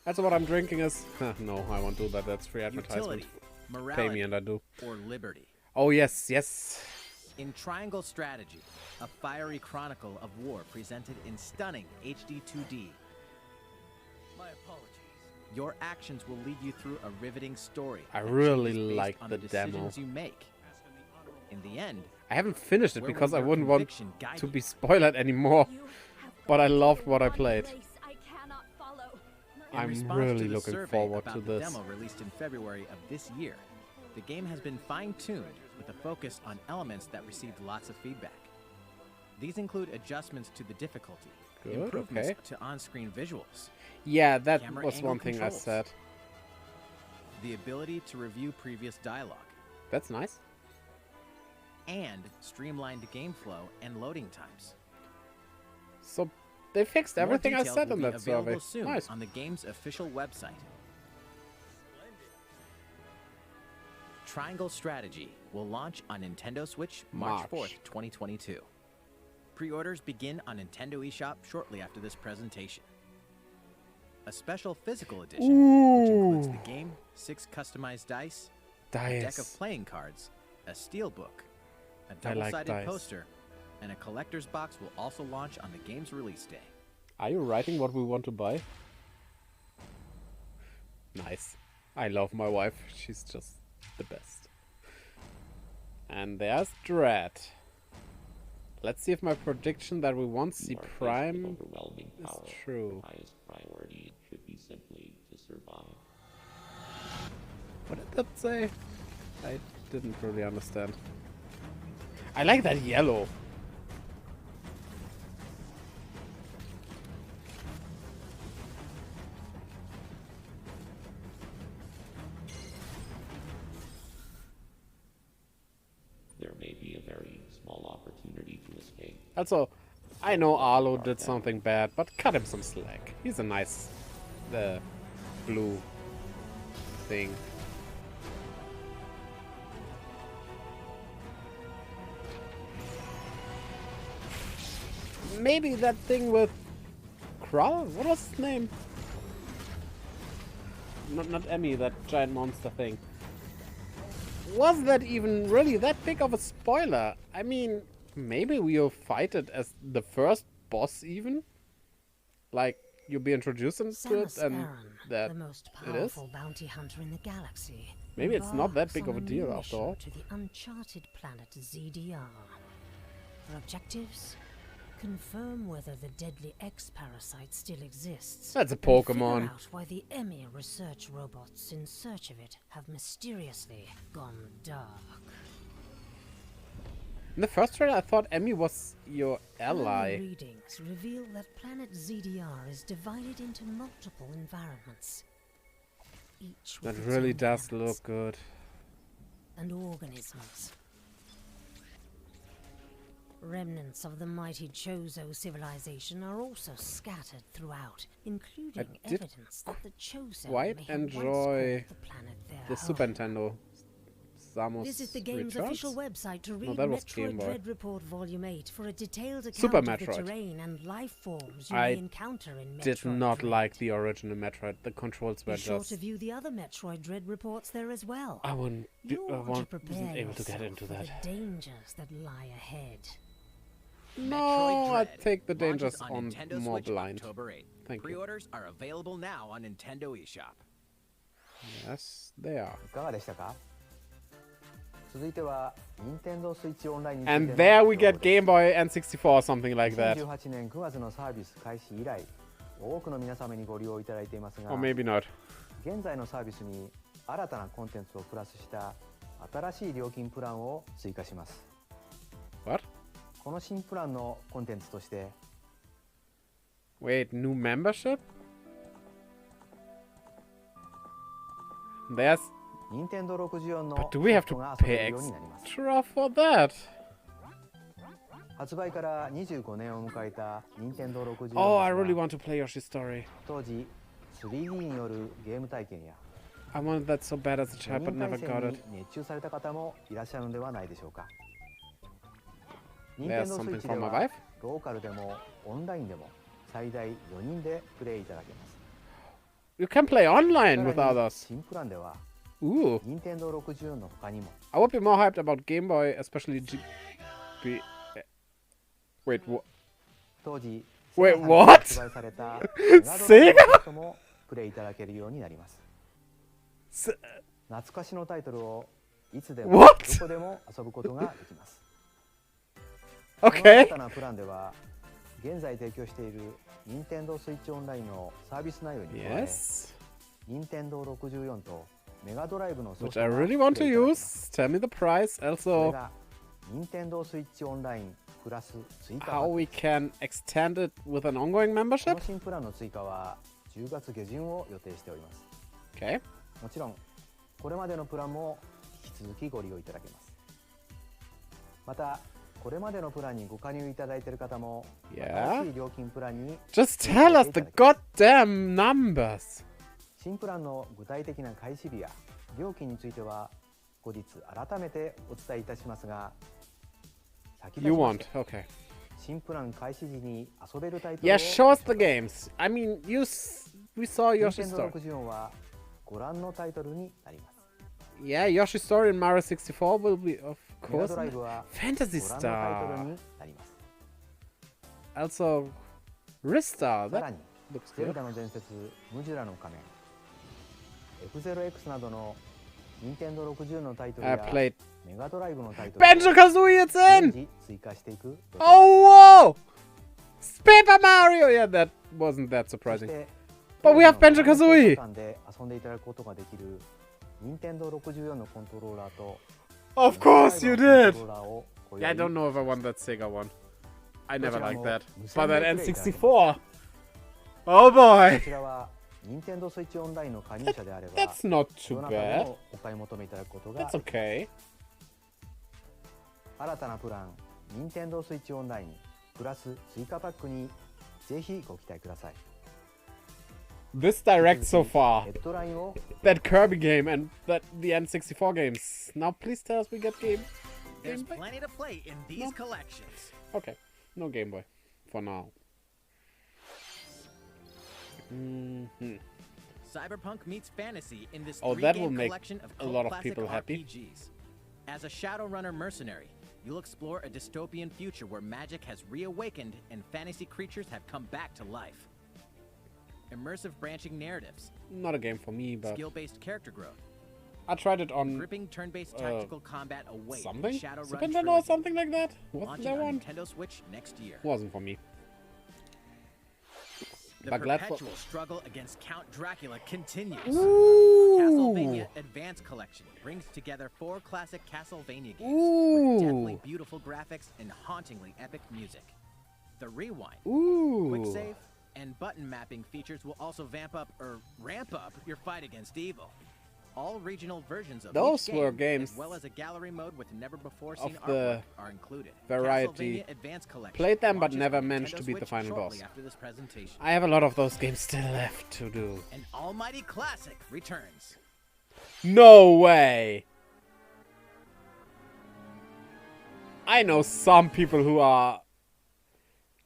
That's what I'm drinking is... no, I won't do that. That's free advertisement. Utility, Pay morality, me and I do. or liberty. Oh, yes, yes. In Triangle Strategy, a fiery chronicle of war presented in stunning HD 2D. My apologies. Your actions will lead you through a riveting story. I that really changes based like on the decisions demo. you make. In the end, I haven't finished it where because will I your wouldn't want conviction guide to you? be spoiled anymore. You have But I gone loved to what I one played. place I cannot follow. In I'm response really to the looking survey forward about to the this. demo released in February of this year, the game has been fine-tuned with a focus on elements that received lots of feedback. These include adjustments to the difficulty, Good, improvements okay. to on-screen visuals, Yeah, that Camera was angle one thing I controls. said. the ability to review previous dialogue, That's nice. and streamlined game flow and loading times. So they fixed More everything I details said will in be that survey. available soon Nice. on the game's official website. Triangle Strategy will launch on Nintendo Switch March March. 4th, 2022. Pre-orders begin on Nintendo eShop shortly after this presentation. A special physical edition, which includes Ooh. the game, 6 customized dice, a deck of Dice. playing cards, a steelbook, a I like double-sided dice. poster, and a collector's box will also launch on the game's release day. Are you writing what we want to buy? Nice. I love my wife. She's just the best. And there's Dread. Let's see if my prediction that we won't see Prime is true. Highest priority should be simply to survive. What did that say? I didn't really understand. I like that yellow. There may be a very small opportunity to escape. Also, I know Arlo did something bad, but cut him some slack. He's a nice, blue thing. Maybe that thing with Krull? What was his name? Not Emmy, that giant monster thing. Was that even really that big of a spoiler? I mean, maybe we'll fight it as the first boss even? Like, you'll be introduced into it and that the most it is? powerful bounty hunter in the galaxy. Maybe it's not that embarks big of a on deal new after all. mission to the uncharted planet ZDR. For objectives, confirm whether the deadly X-parasite still exists. That's a and figure Pokemon. out why the Emmy research robots in search of it have mysteriously gone dark. In the first trailer, I thought Emmy was your Early ally. readings reveal that planet ZDR is divided into multiple environments. Each with That its really own does elements look good. and organisms. Remnants of the mighty Chozo civilization are also scattered throughout, including did evidence that the Chozo Quite may have once enjoy called the planet their the home. Super Nintendo. Samus Visit the game's Returns? official website to read No, that was Game Metroid Boy. Dread Report Volume 8 for a detailed account Super of the Metroid. terrain and life forms you I may encounter in Metroid did not Dread. like the original Metroid. The controls were Be sure just... to view the other Metroid Dread reports there as well. I wouldn't... You I want to wasn't prepare able to get yourself into for that. the dangers that lie ahead. No, I Dread take the launches dangers on on Nintendo more Switch blind. October 8th. Thank you. Pre-orders are available now on Nintendo eShop. Yes, they are. いかがでしたか？続いては Nintendo Switch オンラインについて And の there we 発表 get Game Boy N64 or something like that. 2018年9月のサービス開始以来、多くの皆様にご利用いただいていますが、 Or maybe not. 現在のサービスに新たなコンテンツをプラスした新しい料金プランを追加します。 What? この新プランのコンテンツとして Wait, new membership? There's... 任天堂64の But do we have ソ to フトが遊べ pay るようになります。 extra for that? 発売から25年を迎えた任天堂64 Oh, I ですが really want to play Yoshi's Story. 当時 3D によるゲーム体験や I wanted that so bad as a 4 child, but 人 never 対 got 戦 it. に熱中された方もいらっしゃるのではないでしょうか。 There's Nintendo something Switch で for my は wife. ローカルでもオンラインでも最大4人でプレイいただけます。 You can play さ online ら with に others. 新プランでは Ooh. Nintendo 64の他にも I would be more hyped about Game Boy, especially GB. Wait, what? 当時 Wait, セガさんに what? 発売されたメガドライブソフトもプレイいただけるようになります。懐かしのタイトルをいつでも What? どこでも遊ぶことができます。 Okay. この新たなプランでは現在提供している Nintendo Switch オンラインのサービス内容に加え、 Yes. Nintendo 64とメガドライブのソフ Which ト I が really プレイ want い to ただけま use. す。 Tell me the price. それ Also, が Nintendo Switch オンラインプラス追加パ how ック we can extend it with an ongoing こ membership. の新プランの追加は10月下旬を予定しております。 Okay. もちろんこれまでのプランも引き続きご利用いただけます。またこれまでのプランにご加入いただいている方も Yeah. 新しい料金プランに Just tell us the goddamn numbers. 新プランの具体的な開始日や料金については後日改めてお伝えいたしますが、先立 You ちまし want. て Okay. 新プラン開始時に遊べるタイトルを Yeah, show us the games. I mean, we saw Yoshi's Nintendo Story. 64はご覧のタイトルになります。 Yeah, Yoshi's Story and Mario 64 will be, of メガ course. ドライブは Fantasy ご覧のタイトル Star. になります。 Also, Ristar. さら That に looks ゼル good. ダの伝説ムジュラの仮面 F0X などの Nintendo 60のタイトル I や played メガドライブのタイトルを Banjo-Kazooie, it's 順 in! 次追加していく予定です。 Oh, whoa! Paper Mario! Yeah, that wasn't that そし surprising. て But we have 当時の Banjo-Kazooie! 間で遊んでいただくことができる Nintendo 64のコントローラーと Of course you メガドライ did! ブのコントローラーをご Yeah, I 用 don't 意 know if I want that Sega one. I never liked that. 無線 But で that プレイいただけます。 N64! Oh こ boy! ちらは Nintendo Switch オンラインの加入者であれば That's not ど too なたで bad. もお買い求めいただくことが That's okay. 新たなプラン Nintendo Switch オンラインプラス追加パックにぜひご期待ください。 This direct so far. ヘッドラインを That Kirby game and the N64 games. Now please tell us we get Game There's Boy? plenty to play in these collections. Okay. No Game Boy. For now. Cyberpunk meets fantasy in this Oh, that will three-game make collection of a cult lot of classic people happy. RPGs. As a Shadowrunner mercenary, you'll explore a dystopian future where magic has reawakened and fantasy creatures have come back to life. Immersive branching narratives, Not a game for me, but skill-based character growth, I tried it on gripping turn-based tactical combat await in something? Shadowrun Super Nintendo or Trilogy, something like that? Wasn't launching there on one? Nintendo Switch next year. Wasn't for me. The But glad for- perpetual struggle against Count Dracula continues. Ooh. Castlevania Advance Collection brings together 4 classic Castlevania games Ooh. with deathly beautiful graphics and hauntingly epic music. The Rewind, Quick Ooh. Save, and button mapping features will also ramp up your fight against evil. All regional versions of Those each were game, games as well as a gallery mode with never-before-seen of the artwork, are included. variety. Castlevania Advance Collection Played them, but launches never on managed Nintendo to beat the Switch final shortly boss. after this presentation. I have a lot of those games still left to do. An almighty classic returns. No way! I know some people who are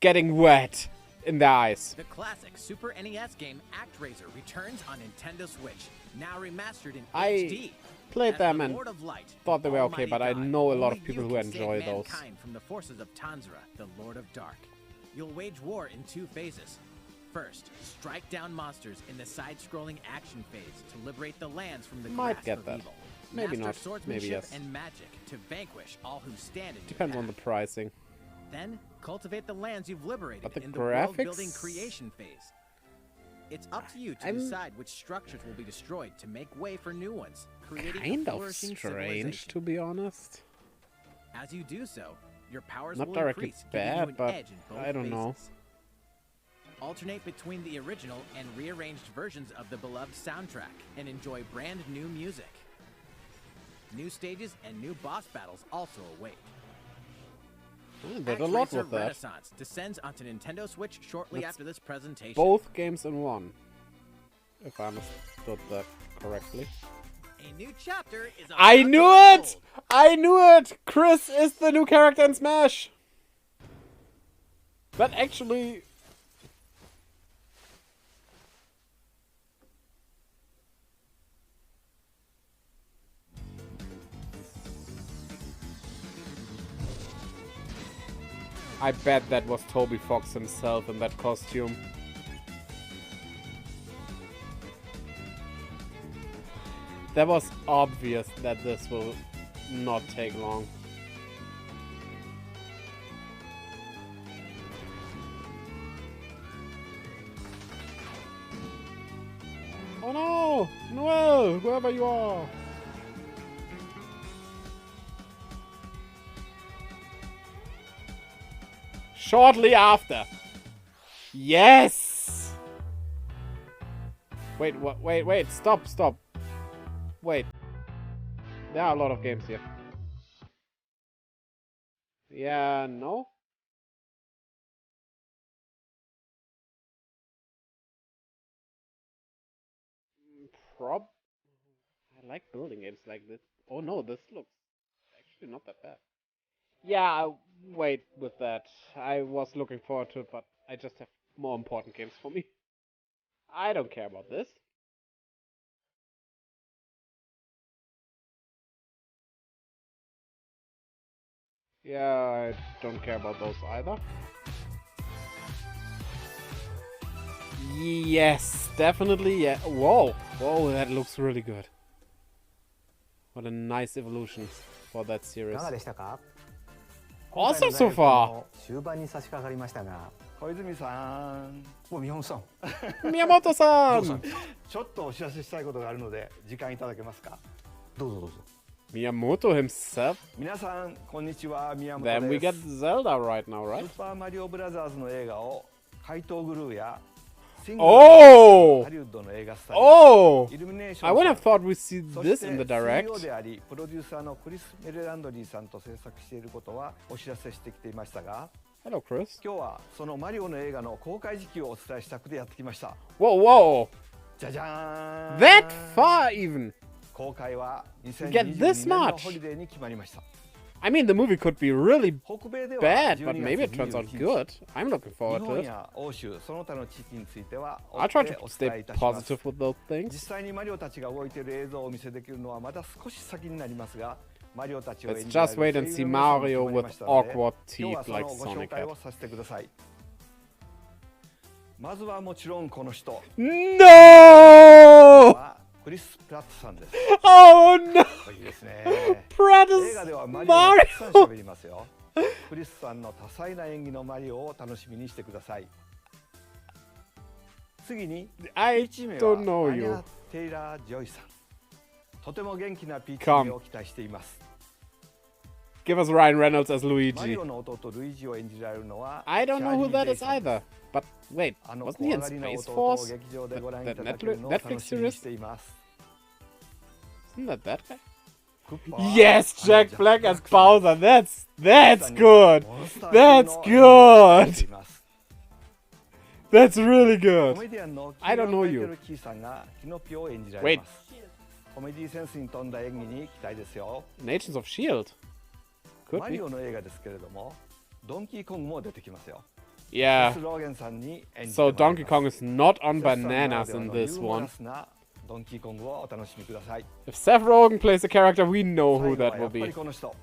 getting wet in their eyes. The classic Super NES game ActRaiser returns on Nintendo Switch, now remastered in I HD. played As them the and Lord of Light, thought they were okay, Almighty but I God, know a lot only of people you who can save enjoy those. mankind from the forces of Tanzra, the Lord of Dark. You'll wage war in 2 phases. First, strike down monsters in the side-scrolling action phase to liberate the lands from the Might grasp get of that. evil. Maybe Master not. swordsmanship Maybe yes. and magic to vanquish all who stand in Depends your on the path. pricing. Then, cultivate the lands you've liberated But the in the world-building graphics? creation phase. It's up to you to I'm decide which structures will be destroyed to make way for new ones, creating Kind a of flourishing strange, civilization. to be honest. As you do so, your powers Not will directly increase, giving you bad, an but edge in both I don't know. phases. Alternate between the original and rearranged versions of the beloved soundtrack and enjoy brand new music. New stages and new boss battles also await. There's a lot ActRaiser with that. Renaissance descends onto Nintendo Switch shortly That's after this presentation. Both games in one. if I understood that correctly. A new chapter is I knew it! I knew it! Chris is the new character in Smash! But actually... I bet that was Toby Fox himself in that costume. That was obvious that this will not take long. Oh no! Noel! Whoever you are! Shortly after. Yes! Wait, what? Wait, stop. Wait. There are a lot of games here. Yeah, no? I like building games like this. Oh no, this looks actually not that bad. Yeah, I'll wait with that. I was looking forward to it, but I just have more important games for me. I don't care about this. Yeah, I don't care about those either. Yes, definitely, yeah. Whoa, that looks really good. What a nice evolution for that series. Awesome so far! 終盤に差し掛かりましたが、小泉さん、宮本さん、Miyamoto-san! ちょっとお知らせしたいことがあるので時間いただけますか。どうぞどうぞ。Miyamoto himself? 皆さんこんにちは、宮本です。 Then we get Zelda right now, right? スーパーマリオブラザーズの映画を怪盗グルーや Oh! Oh! イルミネーション I would have thought we'd see this in the direct. そして CEO でありプロデューサーのクリス・メレランドリーさんと制作していることはお知らせしてきていましたが、 Hello, Chris. 今日はそのマリオの映画の公開時期をお伝えしたくてやってきました。 Whoa! じゃじゃーん。 That far even! 公開は Get this 2022年の much! ホリデーに決まりました。 I mean, the movie could be really 北米では bad, but 12 maybe it 月 turns out 21 good. I'm looking 日 forward to 本 it. や欧州その他の地域については I'll try 追って to お伝え stay いたします。 positive with those 実 things. 際にマリオたちが動いている映像をお見せできるのはまだ少し先になりますが、マリオたちを演 Let's じられ just る wait and 声 see 優の皆さん Mario も決まり with ましたので、 awkward 今日は teeth その like ご紹 Sonic 介 had. をさせてください。まずはもちろんこの人。 No! クリス・プラットさんです。 Oh no! いいですね。 Pratt 映画では is マリオがたくさん Mario! 喋りますよ。クリスさんの多彩な演技のマリオを楽しみにしてください。次に I 1名 don't know はア you. ニャ・テイラー・ジョイさん。とても元気なピーチ Come. を期待しています。 Give us Ryan Reynolds as マリ Luigi. オの弟ルイージを演じられるのは I don't know who that is チャーリー・デイ either. But wait, あの wasn't he in 怖がりな Space 弟を Force? 劇場でご覧い That ただけるのを楽 Netflix しみにし series? ています。 Isn't that that guy? クッパは Yes, Jack ジャック Black as ブラックさん Bowser. That's モ good. ンスター級 That's の演技をしてい good. ます。 That's really コ good. メディアンのキ I ーラ don't ン・ know マイケ you. ル・キーさんがキノピオを演じられます。コメディセンスに富んだ演技に期待ですよ。 Agents of S.H.I.E.L.D. Could マ be. リオの映画ですけれども、ドンキーコングも出てきますよ。 Yeah. セス・ローゲンさんに演じて So もらい Donkey ます Kong is not on セスさんなら bananas では in の this ユーモラ one. スなドンキーコングをお楽しみください。 If Seth Rogen plays a character, we know 最 who 後は that や will っぱり be. この人、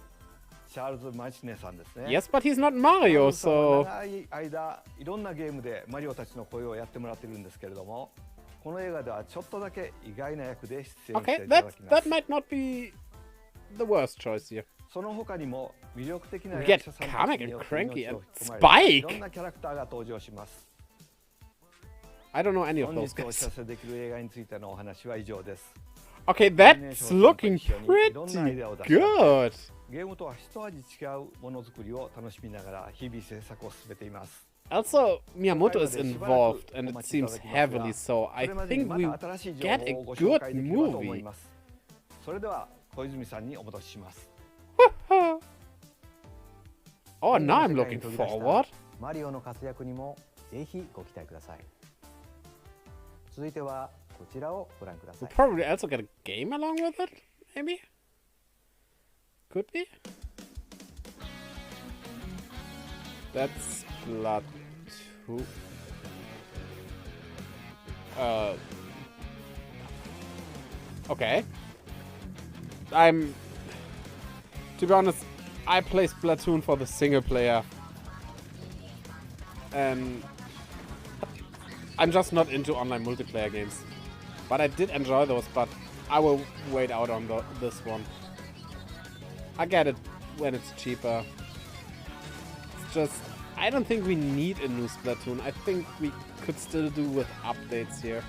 チャールズ・マチネさんですね。 Yes, but he's not Mario, チャール so ズさんは長い間いろんなゲームでマリオたちの声をやってもらってるんですけれども、この映画ではちょっとだけ意外な役で出演して okay. いた That だきま that す。 might not be the worst choice here. その他にも魅力的な We 役 get 者さんた Kamek ちに and よって Cranky 命を and 含まれるい Spike. ろんなキャラクターが登場します。 I don't know any of 本 those 日お知 guys. らせできる映画についてのお話は以上です。 Okay, that's looking pretty good. ゲームとは一味違うものづくりを楽しみながら日々制作を進めています。 Also, Miyamoto is involved, and it seems heavily so. I think we get a good movie. それでは小泉さんにお戻しします。Oh, now I'm looking forward. マリオの活躍にもぜひご期待ください。続いてはこちらをご覧くださ We'll い。 probably also get a game along with it, maybe? Could be? That's Blood 2. Okay. To be honest, I play Splatoon for the single player. And I'm just not into online multiplayer games. But I did enjoy those, but I will wait out on this one. I get it when it's cheaper. It's just, I don't think we need a new Splatoon. I think we could still do with updates here.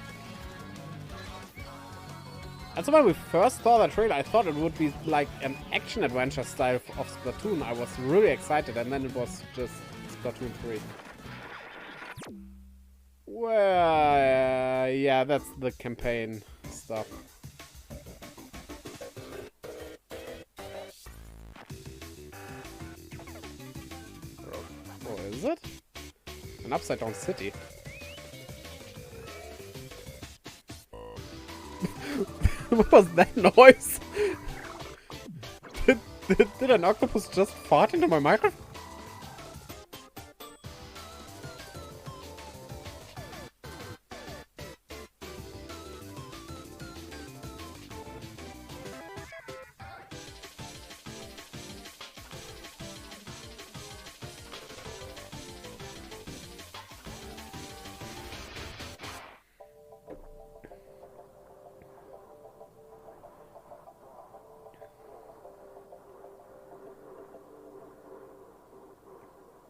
And so when we first saw that trailer, I thought it would be like an action-adventure style of Splatoon. I was really excited, and then it was just Splatoon 3. Well, yeah, that's the campaign stuff. Oh, is it? An upside-down city. What was that noise? Did an octopus just fart into my microphone?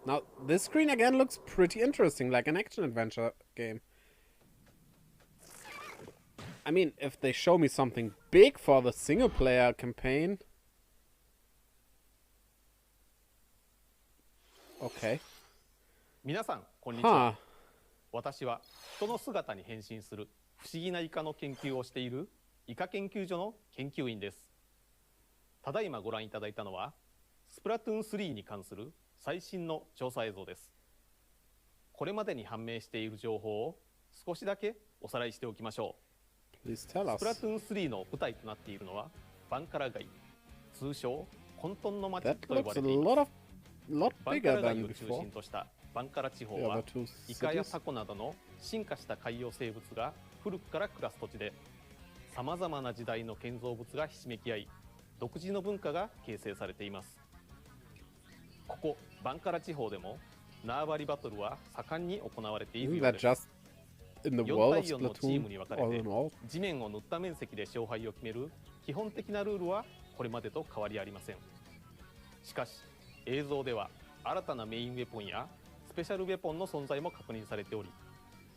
Now, this screen again looks pretty interesting, like an action-adventure game. I mean, if they show me something big for the single-player campaign... Okay. 皆さん、こんにちは。私は人の姿に変身する不思議なイカの研究をしているイカ研究所の研究員です。ただいまご覧いただいたのは、スプラトゥーン3に関する最新の調査映像です。これまでに判明している情報を少しだけおさらいしておきましょう。スプラトゥーン3の舞台となっているのはバンカラ街、通称混沌の街と呼ばれています。バンカラ街を中心としたバンカラ地方はイカやタコなどの進化した海洋生物が古くから暮らす土地で、さまざまな時代の建造物がひしめき合い、独自の文化が形成されています。ここバンカラ地方でも縄張りバトルは盛んに行われているようです。4対4のチームに分かれて地面を塗った面積で勝敗を決める基本的なルールはこれまでと変わりありません。しかし映像では新たなメインウェポンやスペシャルウェポンの存在も確認されており、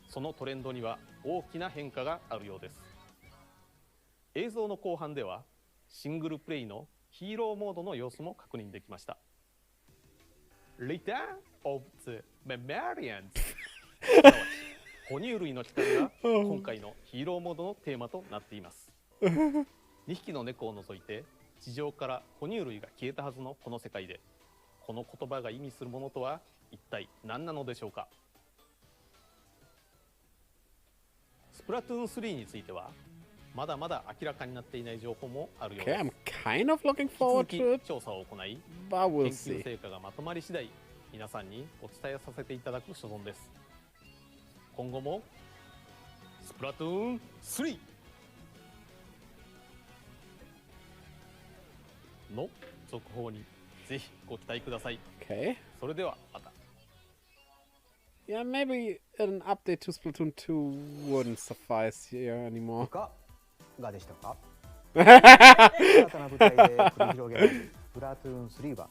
そのトレンドには大きな変化があるようです。映像の後半ではシングルプレイのヒーローモードの様子も確認できました。Return of the Mammalians 哺乳類の力が今回のヒーローモードのテーマとなっています。2匹の猫を除いて地上から哺乳類が消えたはずのこの世界で、この言葉が意味するものとは一体何なのでしょうか。スプラトゥーン3についてはまだまだ明らかになっていない情報もあるようです。I'm kind of looking forward to it. 調査を行い、But we'll 研 see. 究成果がまとまり次第、皆さんにお伝えさせていただく所存です。今後もスプラトゥーン3の続報にぜひご期待ください。Okay. それではまた。Yeah, maybe an update to Splatoon 2 wouldn't suffice here anymore. いかがでしたか？新たな舞台で繰り広げられるスプラトゥーン3は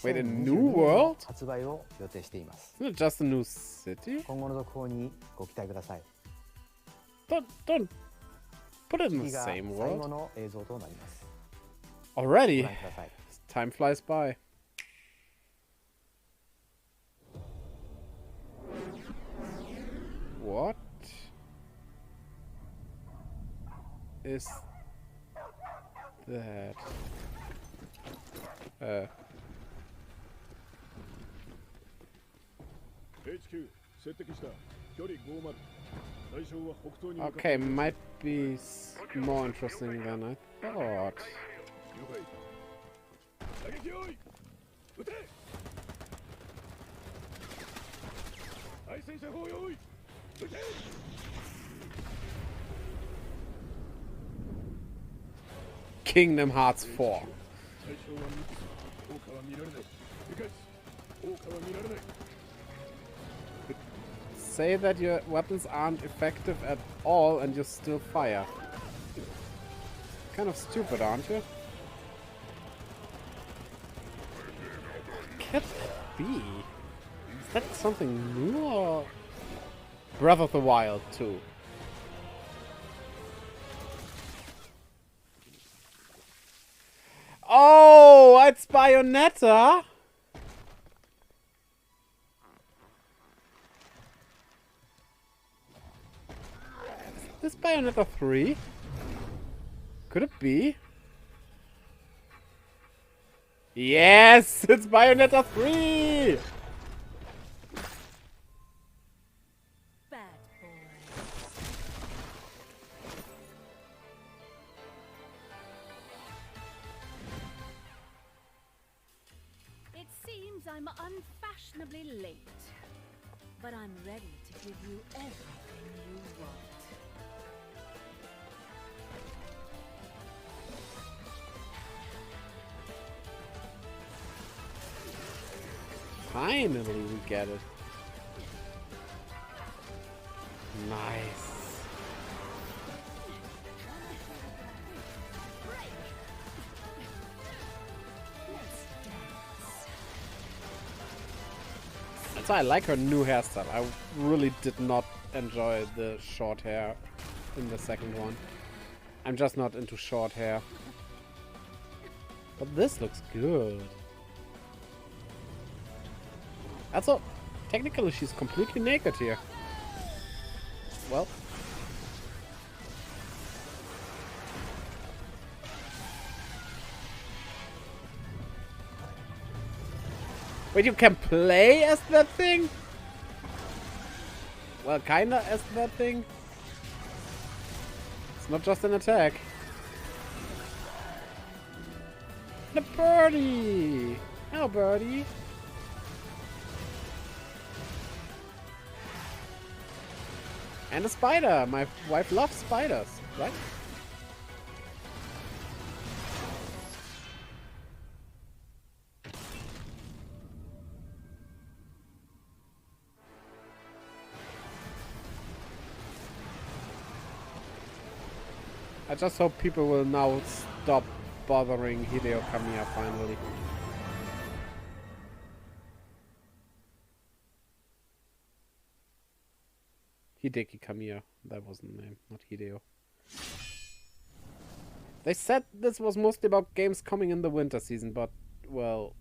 Wait, a new 2022年 world? の発売を予定しています。Isn't it just a new city? 今後の続報にご期待ください。Don't put it in 次 the が same 最後 world. の映像となります。 Already? ご覧ください。 Time flies by. What is that? HQ 接敵した距離50 Okay, might be more interesting than I thought. Kingdom Hearts 4. Say that your weapons aren't effective at all and you still fire. Kind of stupid, aren't you? Could that be? Is that something new or Breath of the Wild 2? Oh, it's Bayonetta! Is this Bayonetta 3? Could it be? Yes! It's Bayonetta 3! Bad boy. It seems I'm unfashionably late, but I'm ready to give you everything you want. Finally, we get it. Nice. That's why I like her new hairstyle. I really did not enjoy the short hair in the second one. I'm just not into short hair. But this looks good. Also, technically she's completely naked here. Well. Wait, you can play as that thing? Well, kinda as that thing. It's not just an attack. The birdie! Hello, birdie. And a spider. My wife loves spiders, right? I just hope people will now stop bothering Hideo Kamiya finally. Hideki Kamiya, that was the name, not Hideo. They said this was mostly about games coming in the winter season, but, well,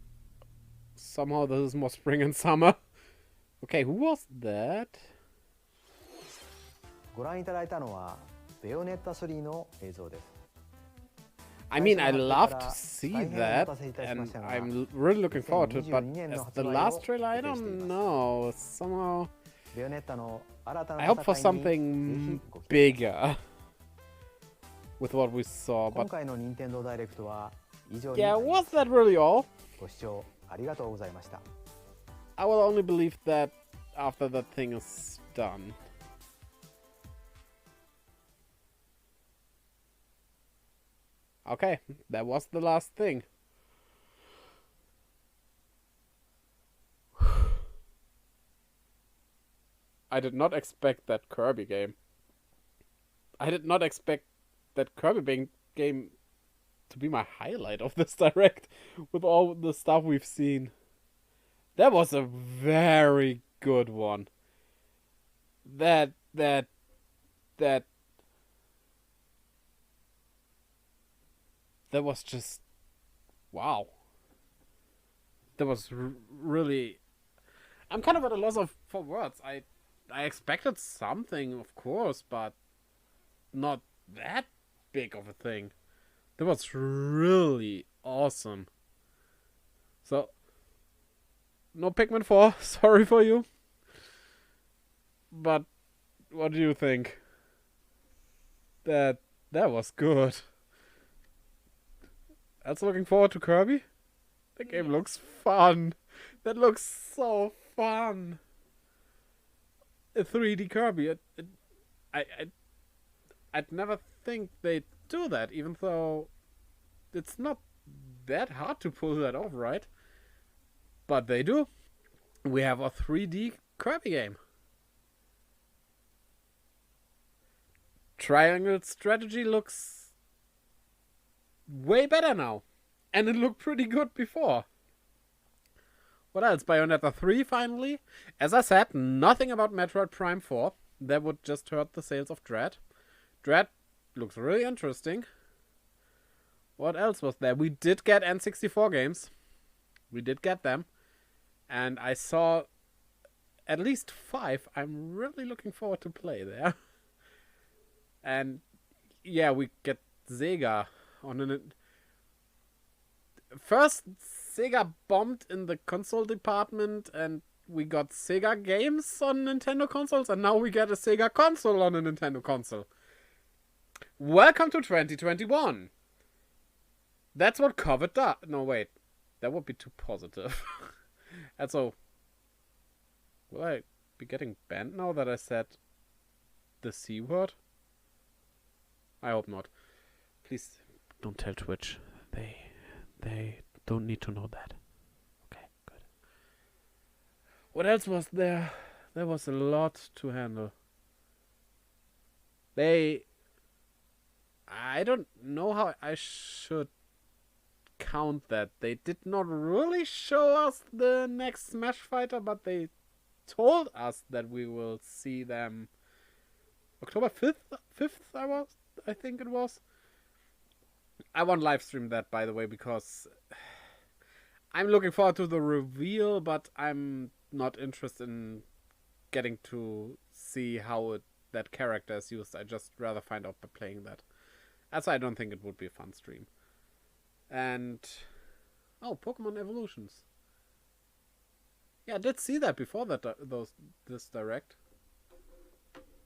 somehow this is more spring and summer. Okay, who was that? ご覧いただいたのはベヨネッタ3の映像です。 I mean, I love to see that, and I'm really looking forward to it, but as the last trailer, I don't know, somehow... I hope for something bigger with what we saw, but yeah, was that really all? I will only believe that after that thing is done. Okay, that was the last thing. I did not expect that Kirby game. I did not expect that Kirby game to be my highlight of this direct with all the stuff we've seen. That was a very good one. That was just wow. That was really. I'm kind of at a loss for words. I expected something, of course, but not that big of a thing. That was really awesome. So, no Pikmin 4, sorry for you. But What do you think? That was good. Also looking forward to Kirby. The game looks fun. That looks so fun. A 3D Kirby. I'd never think they'd do that, even though it's not that hard to pull that off, right? But they do. We have a 3D Kirby game. Triangle strategy looks way better now. And it looked pretty good before. What else? Bayonetta 3 finally. As I said, nothing about Metroid Prime 4. That would just hurt the sales of Dread. Dread looks really interesting. What else was there? We did get N64 games. We did get them. And I saw at least 5 I'm really looking forward to play there. And yeah, we get Sega on an... First, Sega bombed in the console department and we got Sega games on Nintendo consoles, and now we get a Sega console on a Nintendo console. Welcome to 2021. That's what COVID does. No, wait. That would be too positive. And so, will I be getting banned now that I said the C word? I hope not. Please don't tell Twitch. They don't need to know that. Okay, good. What else was there? There was a lot to handle. I don't know how I should count that. They did not really show us the next Smash Fighter, but they told us that we will see them October 5th, I think it was. I won't live stream that, by the way, because I'm looking forward to the reveal, but I'm not interested in getting to see how that character is used. I just rather find out by playing that. That's why I don't think it would be a fun stream. And oh, Pokemon Evolutions. Yeah, I did see that before that this direct.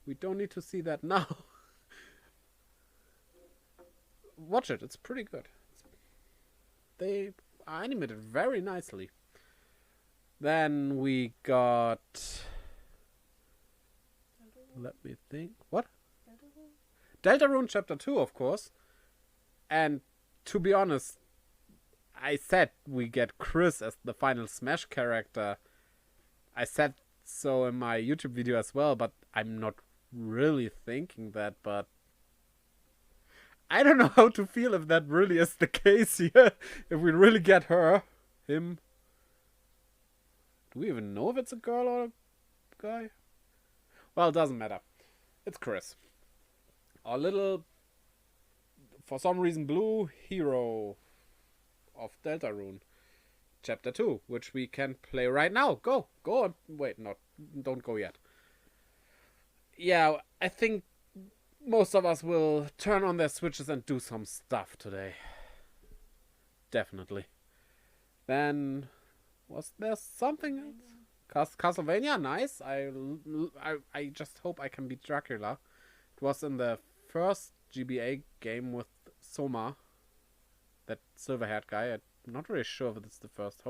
We don't need to see that now. Watch it, it's pretty good. They are animated very nicely. Then we got... Let me think. What? Deltarune Chapter 2, of course. And to be honest, I said we get Chris as the final Smash character. I said so in my YouTube video as well, but I'm not really thinking that, but I don't know how to feel if that really is the case here. If we really get him. Do we even know if it's a girl or a guy? Well, it doesn't matter. It's Chris. Our little, for some reason, blue hero of Deltarune. Chapter 2, which we can play right now. Go on. Wait, don't go yet. Yeah, I think most of us will turn on their Switches and do some stuff today. Definitely. Then, was there something else? Castlevania, nice. I just hope I can beat Dracula. It was in the first GBA game with Soma, that silver-haired guy. I'm not really sure if it's the first.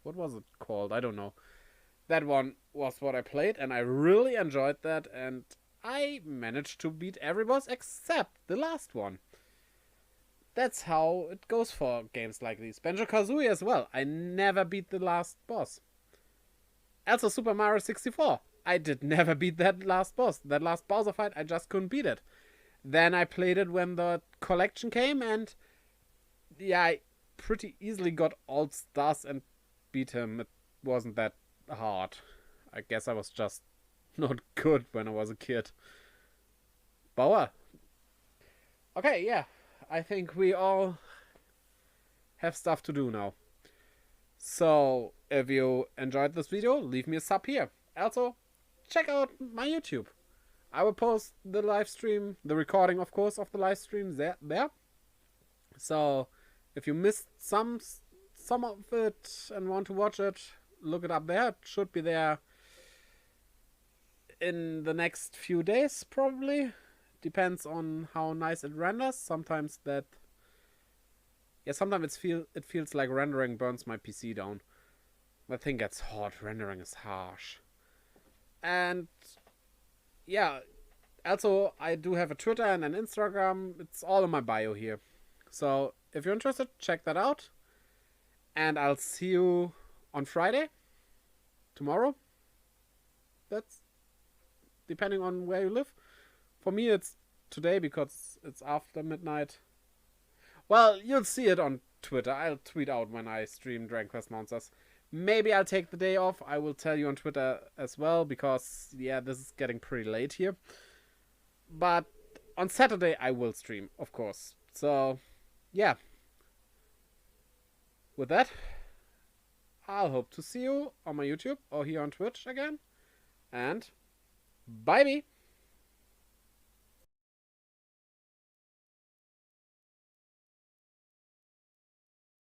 What was it called? I don't know. That one was what I played, and I really enjoyed that, and I managed to beat every boss except the last one. That's how it goes for games like these. Banjo-Kazooie as well. I never beat the last boss. Also Super Mario 64. I did never beat that last boss. That last Bowser fight, I just couldn't beat it. Then I played it when the collection came, and yeah, I pretty easily got all stars and beat him. It wasn't that hard. I guess I was just not good when I was a kid. Bauer. Okay, yeah. I think we all have stuff to do now. So, if you enjoyed this video, leave me a sub here. Also, check out my YouTube. I will post the live stream, the recording, of course, of the live stream there. So, if you missed some of it and want to watch it, look it up there. It should be there in the next few days, probably. Depends on how nice it renders. Sometimes that... Yeah, sometimes it feels like rendering burns my PC down. My thing gets hot. Rendering is harsh. And... yeah, also, I do have a Twitter and an Instagram. It's all in my bio here. So, if you're interested, check that out. And I'll see you on Friday. Tomorrow. That's depending on where you live. For me, it's today because it's after midnight. Well, you'll see it on Twitter. I'll tweet out when I stream Dragon Quest Monsters. Maybe I'll take the day off. I will tell you on Twitter as well because, yeah, this is getting pretty late here. But on Saturday, I will stream, of course. So, yeah. With that, I'll hope to see you on my YouTube or here on Twitch again. And bye-bye.